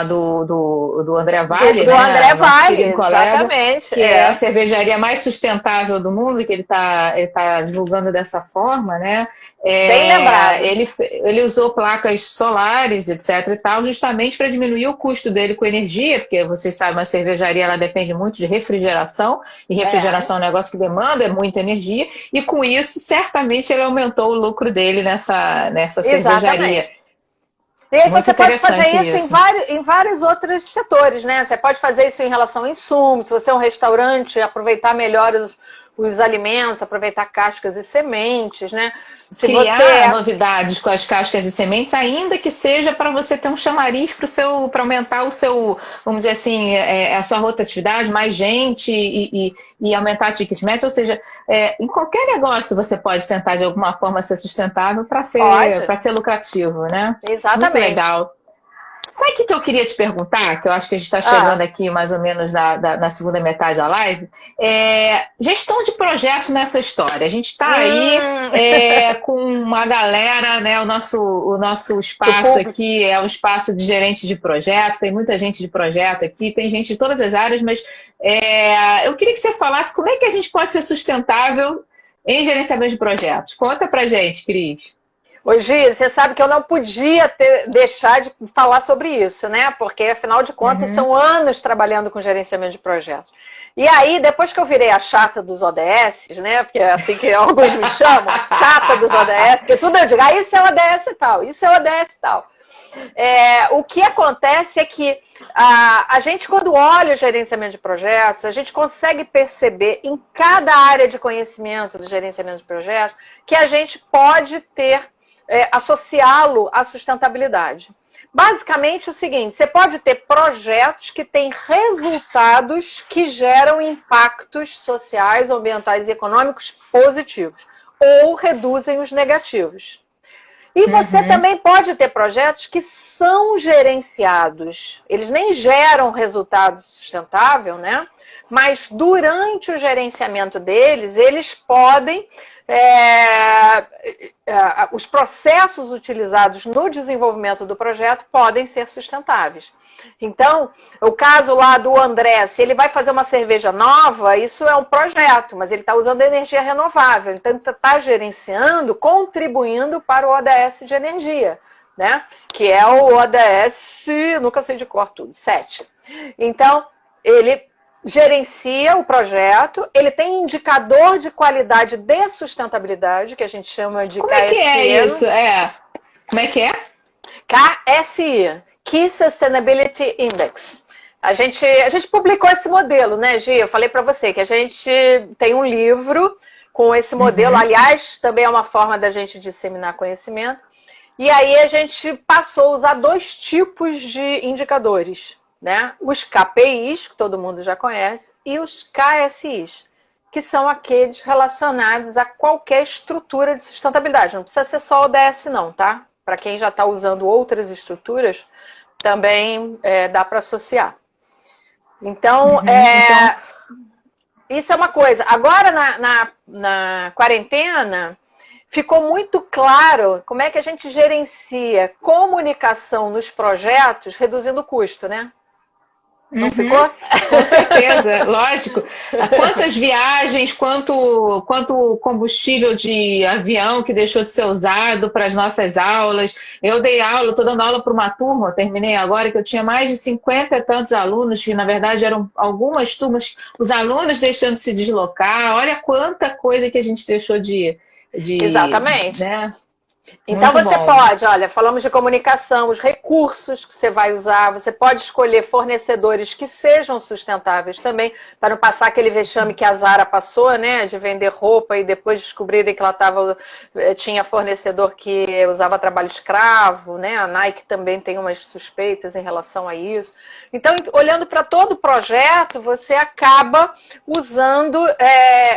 do André Vale, do André Vale, exatamente. Que é a cervejaria mais sustentável do mundo, que ele tá divulgando dessa forma, né? Bem lembrado. Ele usou placas solares, etc. e tal, justamente para diminuir o custo dele com energia, porque vocês sabem, uma cervejaria ela depende muito de refrigeração, e refrigeração é um negócio que demanda muita energia, e com isso, certamente, ele aumentou o lucro dele nessa cervejaria. E aí você pode fazer isso em vários outros setores, né? Você pode fazer isso em relação a insumos, se você é um restaurante, aproveitar melhor os alimentos, aproveitar cascas e sementes, né? Criar novidades com as cascas e sementes, ainda que seja para você ter um chamariz para aumentar o seu, vamos dizer assim, a sua rotatividade, mais gente e aumentar a ticket médio. Ou seja, em qualquer negócio você pode tentar de alguma forma ser sustentável para ser lucrativo, né? Exatamente. Muito legal. Sabe o que eu queria te perguntar? Que eu acho que a gente está chegando aqui mais ou menos na segunda metade da live. Gestão de projetos nessa história. A gente está aí com uma galera, né? O nosso espaço aqui é um espaço de gerente de projetos. Tem muita gente de projeto aqui, tem gente de todas as áreas, mas eu queria que você falasse como é que a gente pode ser sustentável em gerenciamento de projetos. Conta pra gente, Cris. Ô, Gi, você sabe que eu não podia deixar de falar sobre isso, né? Porque, afinal de contas, são anos trabalhando com gerenciamento de projetos. E aí, depois que eu virei a chata dos ODS, né? Porque é assim que alguns me chamam, chata dos ODS, porque tudo eu digo, isso é ODS e tal, isso é ODS e tal. O que acontece é que a gente, quando olha o gerenciamento de projetos, a gente consegue perceber em cada área de conhecimento do gerenciamento de projetos que a gente pode associá-lo à sustentabilidade. Basicamente é o seguinte, você pode ter projetos que têm resultados que geram impactos sociais, ambientais e econômicos positivos, ou reduzem os negativos. E você também pode ter projetos que são gerenciados, eles nem geram resultado sustentável, né? Mas durante o gerenciamento deles, eles podem... os processos utilizados no desenvolvimento do projeto podem ser sustentáveis. Então, o caso lá do André, se ele vai fazer uma cerveja nova, isso é um projeto, mas ele está usando energia renovável, então ele está gerenciando, contribuindo para o ODS de energia, né? Que é o ODS, nunca sei de cor tudo, 7. Então, ele gerencia o projeto, ele tem indicador de qualidade de sustentabilidade, que a gente chama de KSI. Como é que é isso? Como é que é? KSI, Key Sustainability Index. A gente publicou esse modelo, né, Gi? Eu falei para você que a gente tem um livro com esse modelo. Aliás, também é uma forma da gente disseminar conhecimento. E aí a gente passou a usar 2 tipos de indicadores, né? Os KPIs, que todo mundo já conhece, e os KSIs, que são aqueles relacionados a qualquer estrutura de sustentabilidade. Não precisa ser só o ODS não, tá? Para quem já está usando outras estruturas, também dá para associar. Então, isso é uma coisa. Agora, na quarentena, ficou muito claro como é que a gente gerencia comunicação nos projetos, reduzindo o custo, né? Não ficou? Com certeza, lógico. Quantas viagens, quanto combustível de avião que deixou de ser usado para as nossas aulas. Eu dei aula, estou dando aula para uma turma, terminei agora, que eu tinha mais de 50 e tantos alunos, que na verdade eram algumas turmas, os alunos deixando de se deslocar. Olha quanta coisa que a gente deixou de Exatamente. Né? Então Muito você bom. pode, olha, falamos de comunicação, os recursos que você vai usar, você pode escolher fornecedores que sejam sustentáveis também, para não passar aquele vexame que a Zara passou, né, de vender roupa e depois descobrirem que ela tinha fornecedor que usava trabalho escravo, né, a Nike também tem umas suspeitas em relação a isso. Então, olhando para todo o projeto, você acaba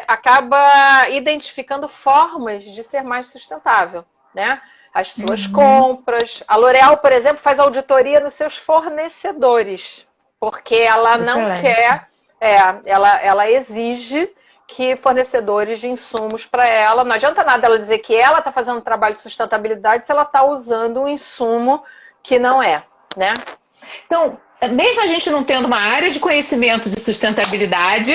acaba identificando formas de ser mais sustentável. Né? As suas compras. A L'Oréal, por exemplo, faz auditoria nos seus fornecedores, porque ela não quer, ela exige que fornecedores de insumos para ela, não adianta nada ela dizer que ela está fazendo um trabalho de sustentabilidade se ela está usando um insumo que não é, né? Então, mesmo a gente não tendo uma área de conhecimento de sustentabilidade,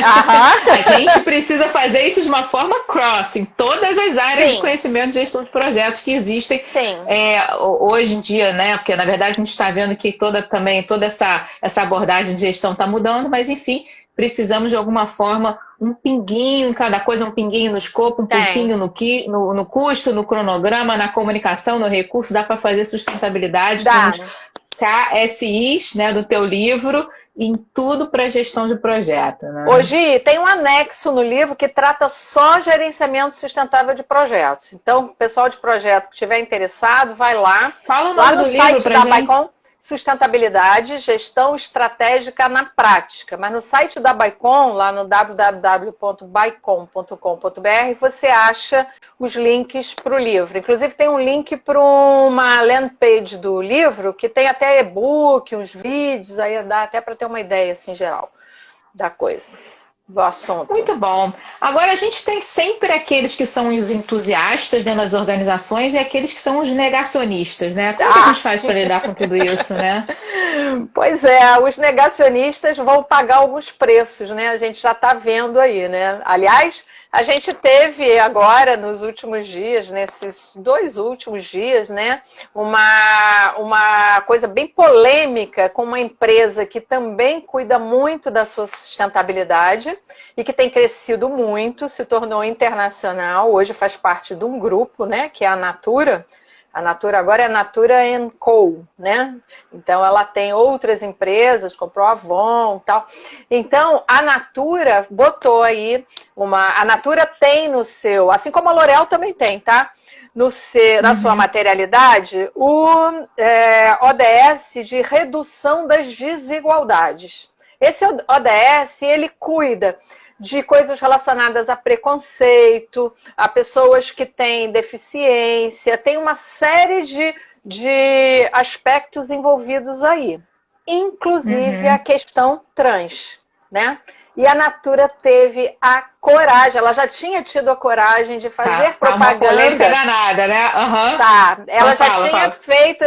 a gente precisa fazer isso de uma forma cross, em todas as áreas de conhecimento de gestão de projetos que existem hoje em dia, né? Porque, na verdade, a gente está vendo que toda essa abordagem de gestão está mudando, mas, enfim, precisamos, de alguma forma, um pinguinho em cada coisa, um pinguinho no escopo, um pouquinho no custo, no cronograma, na comunicação, no recurso. Dá para fazer sustentabilidade com os KSIs, né, do teu livro, em tudo para gestão de projeto. Né? Hoje tem um anexo no livro que trata só gerenciamento sustentável de projetos. Então, o pessoal de projeto que estiver interessado, vai lá. Fala o lá nome no do livro site pra da gente. Baicom, Sustentabilidade, Gestão Estratégica na Prática. Mas no site da Baicom, lá no www.baicom.com.br, você acha os links para o livro. Inclusive tem um link para uma landing page do livro, que tem até e-book, uns vídeos, aí dá até para ter uma ideia assim, geral da coisa. Do assunto. Muito bom. Agora, a gente tem sempre aqueles que são os entusiastas, né, nas organizações e aqueles que são os negacionistas, né? Como que a gente faz para lidar com tudo isso, né? Pois é, os negacionistas vão pagar alguns preços, né? A gente já está vendo aí, né? Aliás, a gente teve agora, nos últimos dias, nesses 2 últimos dias, né, uma coisa bem polêmica com uma empresa que também cuida muito da sua sustentabilidade e que tem crescido muito, se tornou internacional, hoje faz parte de um grupo, né, que é a Natura. A Natura agora é a Natura & Co, né? Então, ela tem outras empresas, comprou a Avon e tal. Então, a Natura botou aí A Natura tem no seu... Assim como a L'Oréal também tem, tá? Na sua materialidade, o ODS de redução das desigualdades. Esse ODS, ele cuida de coisas relacionadas a preconceito, a pessoas que têm deficiência, tem uma série de aspectos envolvidos aí, inclusive a questão trans, né? E a Natura teve a coragem, ela já tinha tido a coragem de fazer propaganda. Uma polêmica danada, né? Ela já tinha feito...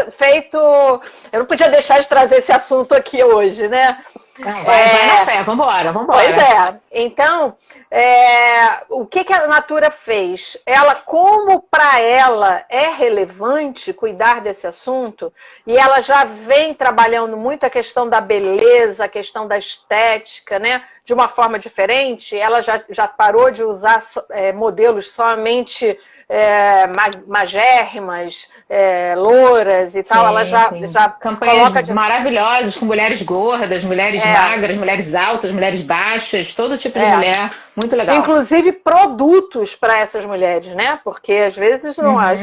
Eu não podia deixar de trazer esse assunto aqui hoje, né? Vai na fé, vambora. Pois é. Então, o que a Natura fez? Ela, como para ela é relevante cuidar desse assunto, e ela já vem trabalhando muito a questão da beleza, a questão da estética, né? De uma forma diferente, ela já parou de usar modelos somente magérrimas, louras e tal. Ela já campanhas maravilhosas com mulheres gordas, mulheres magras, mulheres altas, mulheres baixas, todo tipo de mulher. Muito legal. Inclusive produtos para essas mulheres, né? Porque às vezes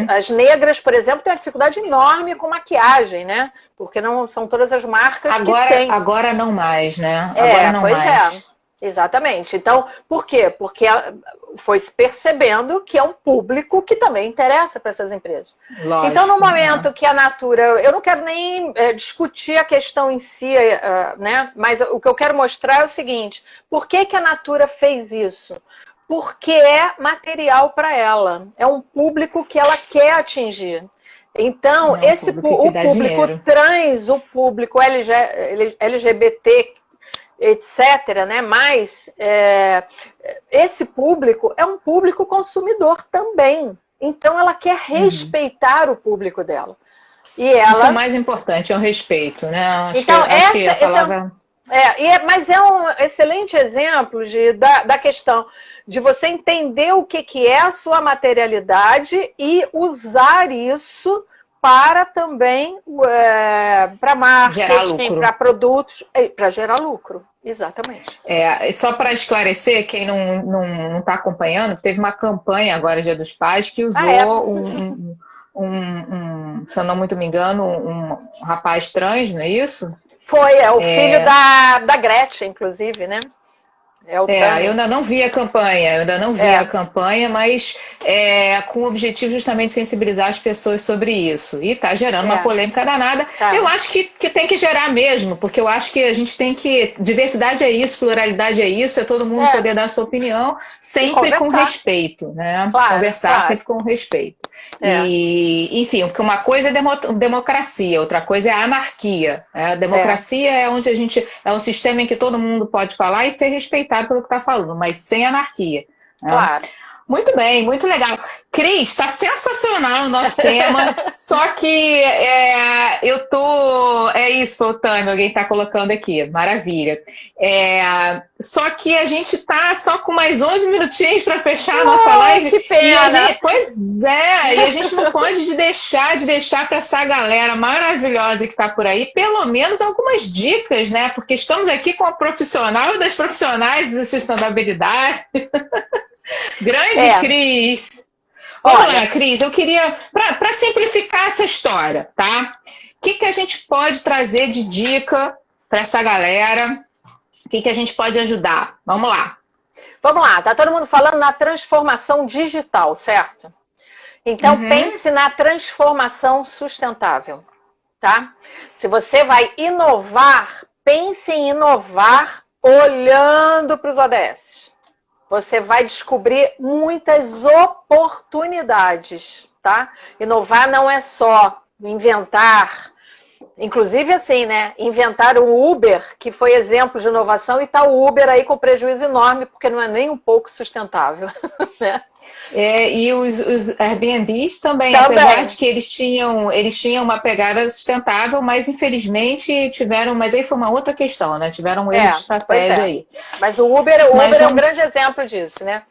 as negras, por exemplo, têm uma dificuldade enorme com maquiagem, né? Porque não são todas as marcas que têm. Agora não mais, né? Agora não mais. Exatamente. Então, por quê? Porque ela foi se percebendo que é um público que também interessa para essas empresas. Lógico, então, no momento que a Natura... Eu não quero nem discutir a questão em si, né? Mas o que eu quero mostrar é o seguinte. Por que a Natura fez isso? Porque é material para ela. É um público que ela quer atingir. Então, o público trans, o público LGBT, etc., né? Mas esse público é um público consumidor também. Então, ela quer respeitar o público dela. E ela... Isso é o mais importante, é o respeito, né? Então, essa Mas é um excelente exemplo da questão de você entender o que é a sua materialidade e usar isso para também para marketing, para produtos, para gerar lucro. Exatamente. Só para esclarecer, quem não está acompanhando, teve uma campanha agora, Dia dos Pais, que usou se eu não muito me engano, um rapaz trans, não é isso? Foi, o filho da Gretchen, inclusive, né? Eu ainda não vi a campanha, mas com o objetivo justamente de sensibilizar as pessoas sobre isso. E está gerando uma polêmica danada. Tá. Eu acho que tem que gerar mesmo, porque eu acho que a gente tem que... Diversidade é isso, pluralidade é isso, é todo mundo poder dar a sua opinião, sempre com respeito, né? Claro, conversar sempre com respeito. E, enfim, porque uma coisa é democracia, outra coisa é a anarquia. A democracia é onde é um sistema em que todo mundo pode falar e ser respeitado pelo que está falando, mas sem anarquia. Claro. Muito bem, muito legal. Cris, está sensacional o nosso tema, só que eu tô... É isso, Foltânia, alguém está colocando aqui, maravilha. Só que a gente tá só com mais 11 minutinhos para fechar a nossa live. Que pena! Pois é, e a gente não pode deixar para essa galera maravilhosa que está por aí, pelo menos algumas dicas, né? Porque estamos aqui com a profissional das profissionais de sustentabilidade. Grande Cris! Vamos lá, Cris, eu queria, para simplificar essa história, tá? O que a gente pode trazer de dica para essa galera? O que a gente pode ajudar? Vamos lá. Vamos lá, tá todo mundo falando na transformação digital, certo? Então, pense na transformação sustentável, tá? Se você vai inovar, pense em inovar olhando para os ODS. Você vai descobrir muitas oportunidades, tá? Inovar não é só inventar, inclusive assim, né? Inventar o Uber, que foi exemplo de inovação, e tá o Uber aí com prejuízo enorme, porque não é nem um pouco sustentável, né? E os Airbnbs também, apesar de que eles tinham uma pegada sustentável, mas infelizmente tiveram, mas aí foi uma outra questão, né? Tiveram um erro de estratégia aí. Mas o Uber é um grande exemplo disso, né?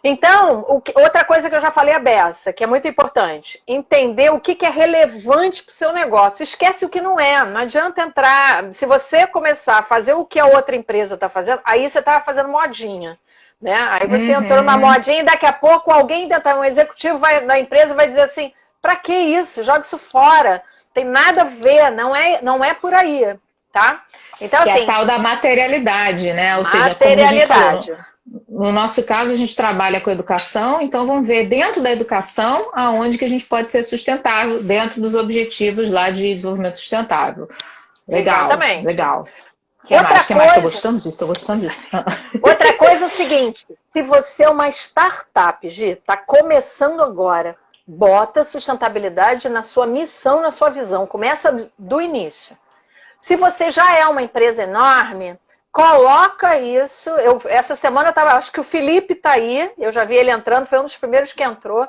Então, outra coisa que eu já falei é beça, que é muito importante. Entender o que é relevante para o seu negócio. Esquece o que não é. Não adianta entrar... Se você começar a fazer o que a outra empresa está fazendo, aí você está fazendo modinha. Né? Aí você entrou numa modinha e daqui a pouco alguém, um executivo da empresa vai dizer assim, para que isso? Joga isso fora. Tem nada a ver, não é por aí. Tá? Então, que assim, é a tal da materialidade, né? Ou seja, materialidade. No nosso caso, a gente trabalha com educação, então vamos ver dentro da educação aonde que a gente pode ser sustentável, dentro dos objetivos lá de desenvolvimento sustentável. Legal, exatamente. Legal. O que mais? Estou gostando disso. Outra coisa é o seguinte, se você é uma startup, Gi, está começando agora, bota sustentabilidade na sua missão, na sua visão, começa do início. Se você já é uma empresa enorme, coloca isso. Essa semana acho que o Felipe está aí, eu já vi ele entrando, foi um dos primeiros que entrou.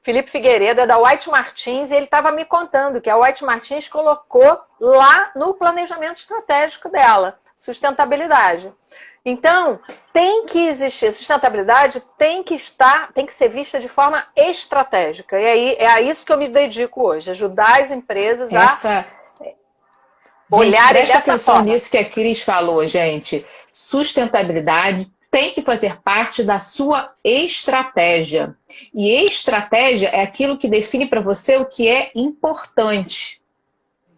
Felipe Figueiredo, é da White Martins, e ele estava me contando que a White Martins colocou lá no planejamento estratégico dela, sustentabilidade. Então, tem que existir, sustentabilidade tem que ser vista de forma estratégica. E aí é a isso que eu me dedico hoje, ajudar as empresas a olharem presta atenção forma. nisso que a Cris falou, gente. Sustentabilidade tem que fazer parte da sua estratégia. E estratégia é aquilo que define para você o que é importante.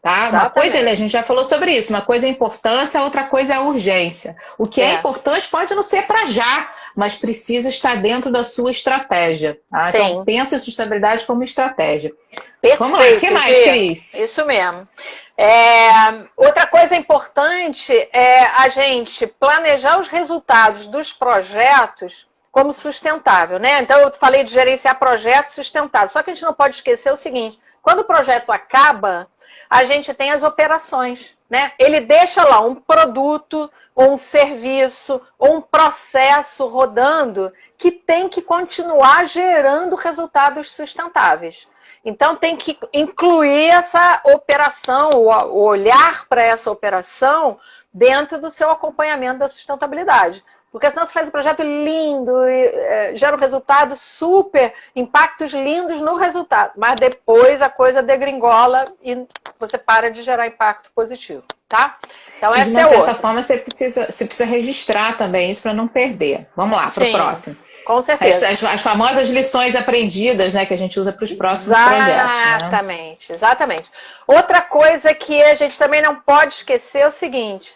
Tá? Uma coisa, a gente já falou sobre isso, uma coisa é importância, a outra coisa é a urgência. O que é importante pode não ser para já, mas precisa estar dentro da sua estratégia. Tá? Então, pensa em sustentabilidade como estratégia. Perfeito, vamos lá, o que mais, Cris? Isso mesmo. Outra coisa importante é a gente planejar os resultados dos projetos como sustentável, né? Então, eu falei de gerenciar projetos sustentáveis. Só que a gente não pode esquecer o seguinte, quando o projeto acaba, a gente tem as operações, né? Ele deixa lá um produto, ou um serviço, ou um processo rodando que tem que continuar gerando resultados sustentáveis. Então, tem que incluir essa operação, o olhar para essa operação dentro do seu acompanhamento da sustentabilidade. Porque senão você faz um projeto lindo, gera um resultado super, impactos lindos no resultado. Mas depois a coisa degringola e você para de gerar impacto positivo, tá? Então essa é outra. De uma certa forma você precisa registrar também isso para não perder. Vamos lá, para o próximo. Com certeza. As famosas lições aprendidas, né, que a gente usa para os próximos projetos. Né? Exatamente. Outra coisa que a gente também não pode esquecer é o seguinte: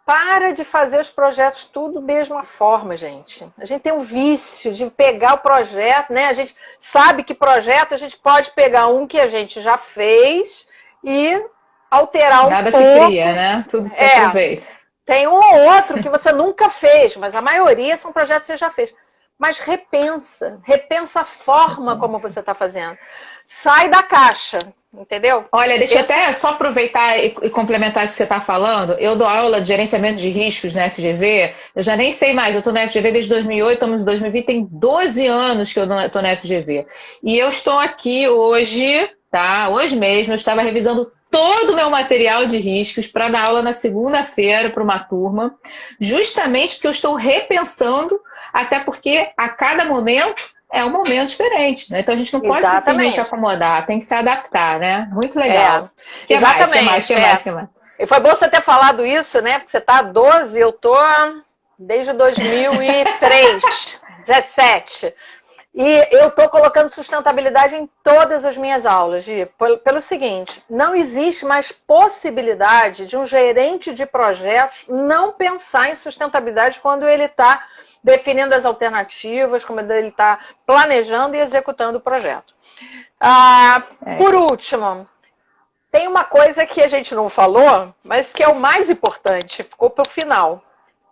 para de fazer os projetos tudo da mesma forma, gente. A gente tem um vício de pegar o projeto, né? A gente sabe que projeto a gente pode pegar um que a gente já fez e alterar um pouco. Nada se cria, né? Tudo se aproveita. Tem um ou outro que você nunca fez, mas a maioria são projetos que você já fez. Mas repensa a forma como você está fazendo. Sai da caixa, entendeu? Olha, deixa eu até só aproveitar e complementar isso que você está falando. Eu dou aula de gerenciamento de riscos na FGV, eu já nem sei mais, eu estou na FGV desde 2008, estamos em 2020, tem 12 anos que eu estou na FGV. E eu estou aqui hoje, tá? Hoje mesmo, eu estava revisando todo o meu material de riscos para dar aula na segunda-feira para uma turma, justamente porque eu estou repensando, até porque a cada momento é um momento diferente, né? Então a gente não pode simplesmente acomodar, tem que se adaptar, né? Muito legal. Exatamente. Que mais? E foi bom você ter falado isso, né? Porque você está há 12, eu estou desde 2003, 17. E eu estou colocando sustentabilidade em todas as minhas aulas, Gi, pelo seguinte: não existe mais possibilidade de um gerente de projetos não pensar em sustentabilidade quando ele está definindo as alternativas, quando ele está planejando e executando o projeto. Por último, tem uma coisa que a gente não falou, mas que é o mais importante, ficou para o final.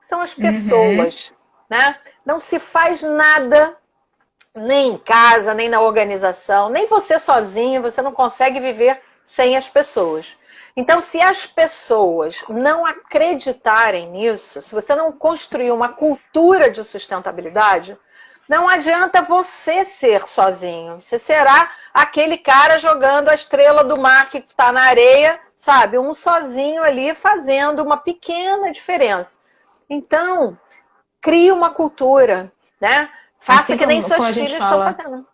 São as pessoas, né? Não se faz nada, nem em casa, nem na organização, nem você sozinho, você não consegue viver sem as pessoas. Então, se as pessoas não acreditarem nisso, se você não construir uma cultura de sustentabilidade, não adianta você ser sozinho. Você será aquele cara jogando a estrela do mar que está na areia, sabe? Um sozinho ali fazendo uma pequena diferença. Então, crie uma cultura, né? Faça assim que nem seus filhos estão fazendo.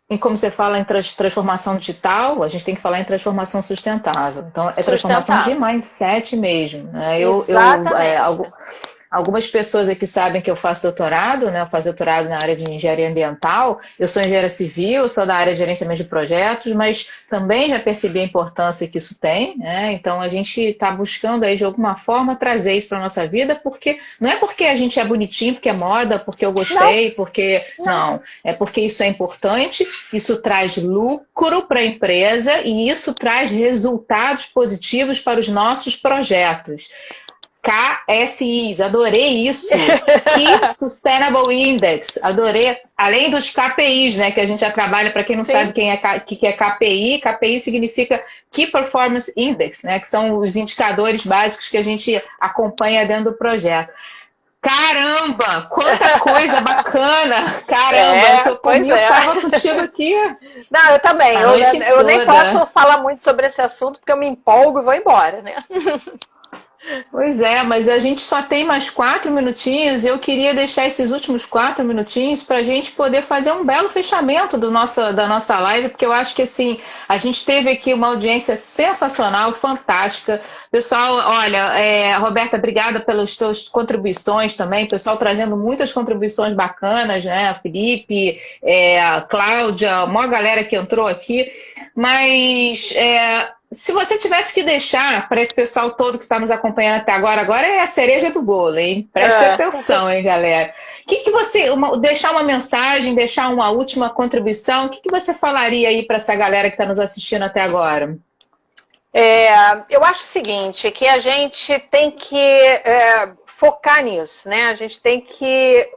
E como você fala em transformação digital, a gente tem que falar em transformação sustentável. Então, é transformação de mindset mesmo. Né? Algumas pessoas aqui sabem que eu faço doutorado, né? Eu faço doutorado na área de engenharia ambiental. Eu sou engenheira civil, sou da área de gerenciamento de projetos, mas também já percebi a importância que isso tem, né? Então, a gente está buscando aí, de alguma forma, trazer isso para a nossa vida, porque não é porque a gente é bonitinho, porque é moda, porque eu gostei, porque... Não, é porque isso é importante, isso traz lucro para a empresa e isso traz resultados positivos para os nossos projetos. KSIs, adorei isso. Key Sustainable Index, adorei. Além dos KPIs, né, que a gente já trabalha, para quem não sabe que é KPI, KPI significa Key Performance Index, né, que são os indicadores básicos que a gente acompanha dentro do projeto. Caramba, quanta coisa bacana! Caramba, eu sou estava contigo aqui. Não, eu também. Eu nem posso falar muito sobre esse assunto, porque eu me empolgo e vou embora, né? Pois é, mas a gente só tem mais 4 minutinhos e eu queria deixar esses últimos 4 minutinhos para a gente poder fazer um belo fechamento da nossa live, porque eu acho que assim, a gente teve aqui uma audiência sensacional, fantástica. Pessoal, olha, Roberta, obrigada pelas tuas contribuições também, pessoal trazendo muitas contribuições bacanas, né? Felipe, a Cláudia, a maior galera que entrou aqui, mas... se você tivesse que deixar para esse pessoal todo que está nos acompanhando até agora é a cereja do bolo, hein? Presta atenção, hein, galera? Que você, deixar uma mensagem, deixar uma última contribuição, o que você falaria aí para essa galera que está nos assistindo até agora? Eu acho o seguinte, que a gente tem que focar nisso, né? A gente tem que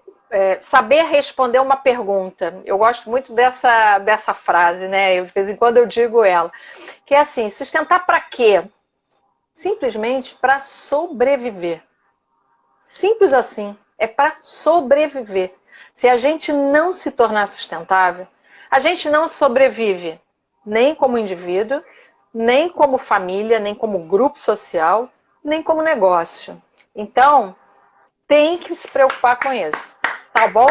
saber responder uma pergunta. Eu gosto muito dessa frase, né? De vez em quando eu digo ela. Que é assim, sustentar para quê? Simplesmente para sobreviver. Simples assim, é para sobreviver. Se a gente não se tornar sustentável, a gente não sobrevive nem como indivíduo, nem como família, nem como grupo social, nem como negócio. Então, tem que se preocupar com isso. Tá bom?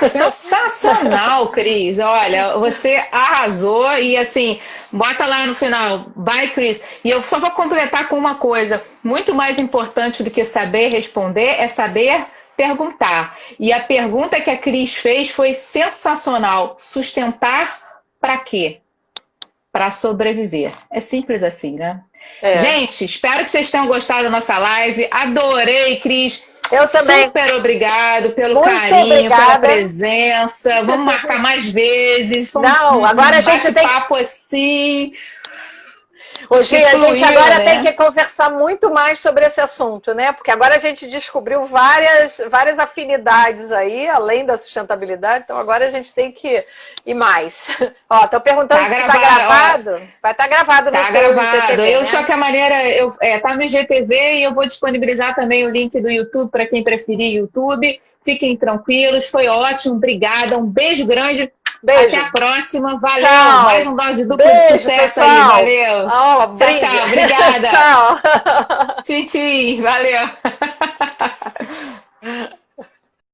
Sensacional, Cris. Olha, você arrasou e assim, bota lá no final, bye, Cris. E eu só vou completar com uma coisa. Muito mais importante do que saber responder é saber perguntar. E a pergunta que a Cris fez foi sensacional. Sustentar para quê? Para sobreviver. É simples assim, né? Gente, espero que vocês tenham gostado da nossa live. Adorei, Cris. Eu também. Super obrigado pelo Muito carinho, obrigada. pela presença. Vamos marcar mais vezes. Não, agora a gente tem papo assim. Hoje a gente agora tem que conversar muito mais sobre esse assunto, né? Porque agora a gente descobriu várias afinidades aí, além da sustentabilidade. Então agora a gente tem que ir mais. Ó, tô perguntando se tá gravado. Vai estar gravado no seu IGTV, Eu, né? de qualquer maneira, tá no IGTV e eu vou disponibilizar também o link do YouTube para quem preferir YouTube. Fiquem tranquilos, foi ótimo, obrigada. Um beijo grande. Beijo. Até a próxima. Valeu. Tchau. Mais um dose dupla de sucesso, pessoal. aí. Valeu. Oh, tchau, tchau. Obrigada. Tchau. Tchim, tchim. Valeu.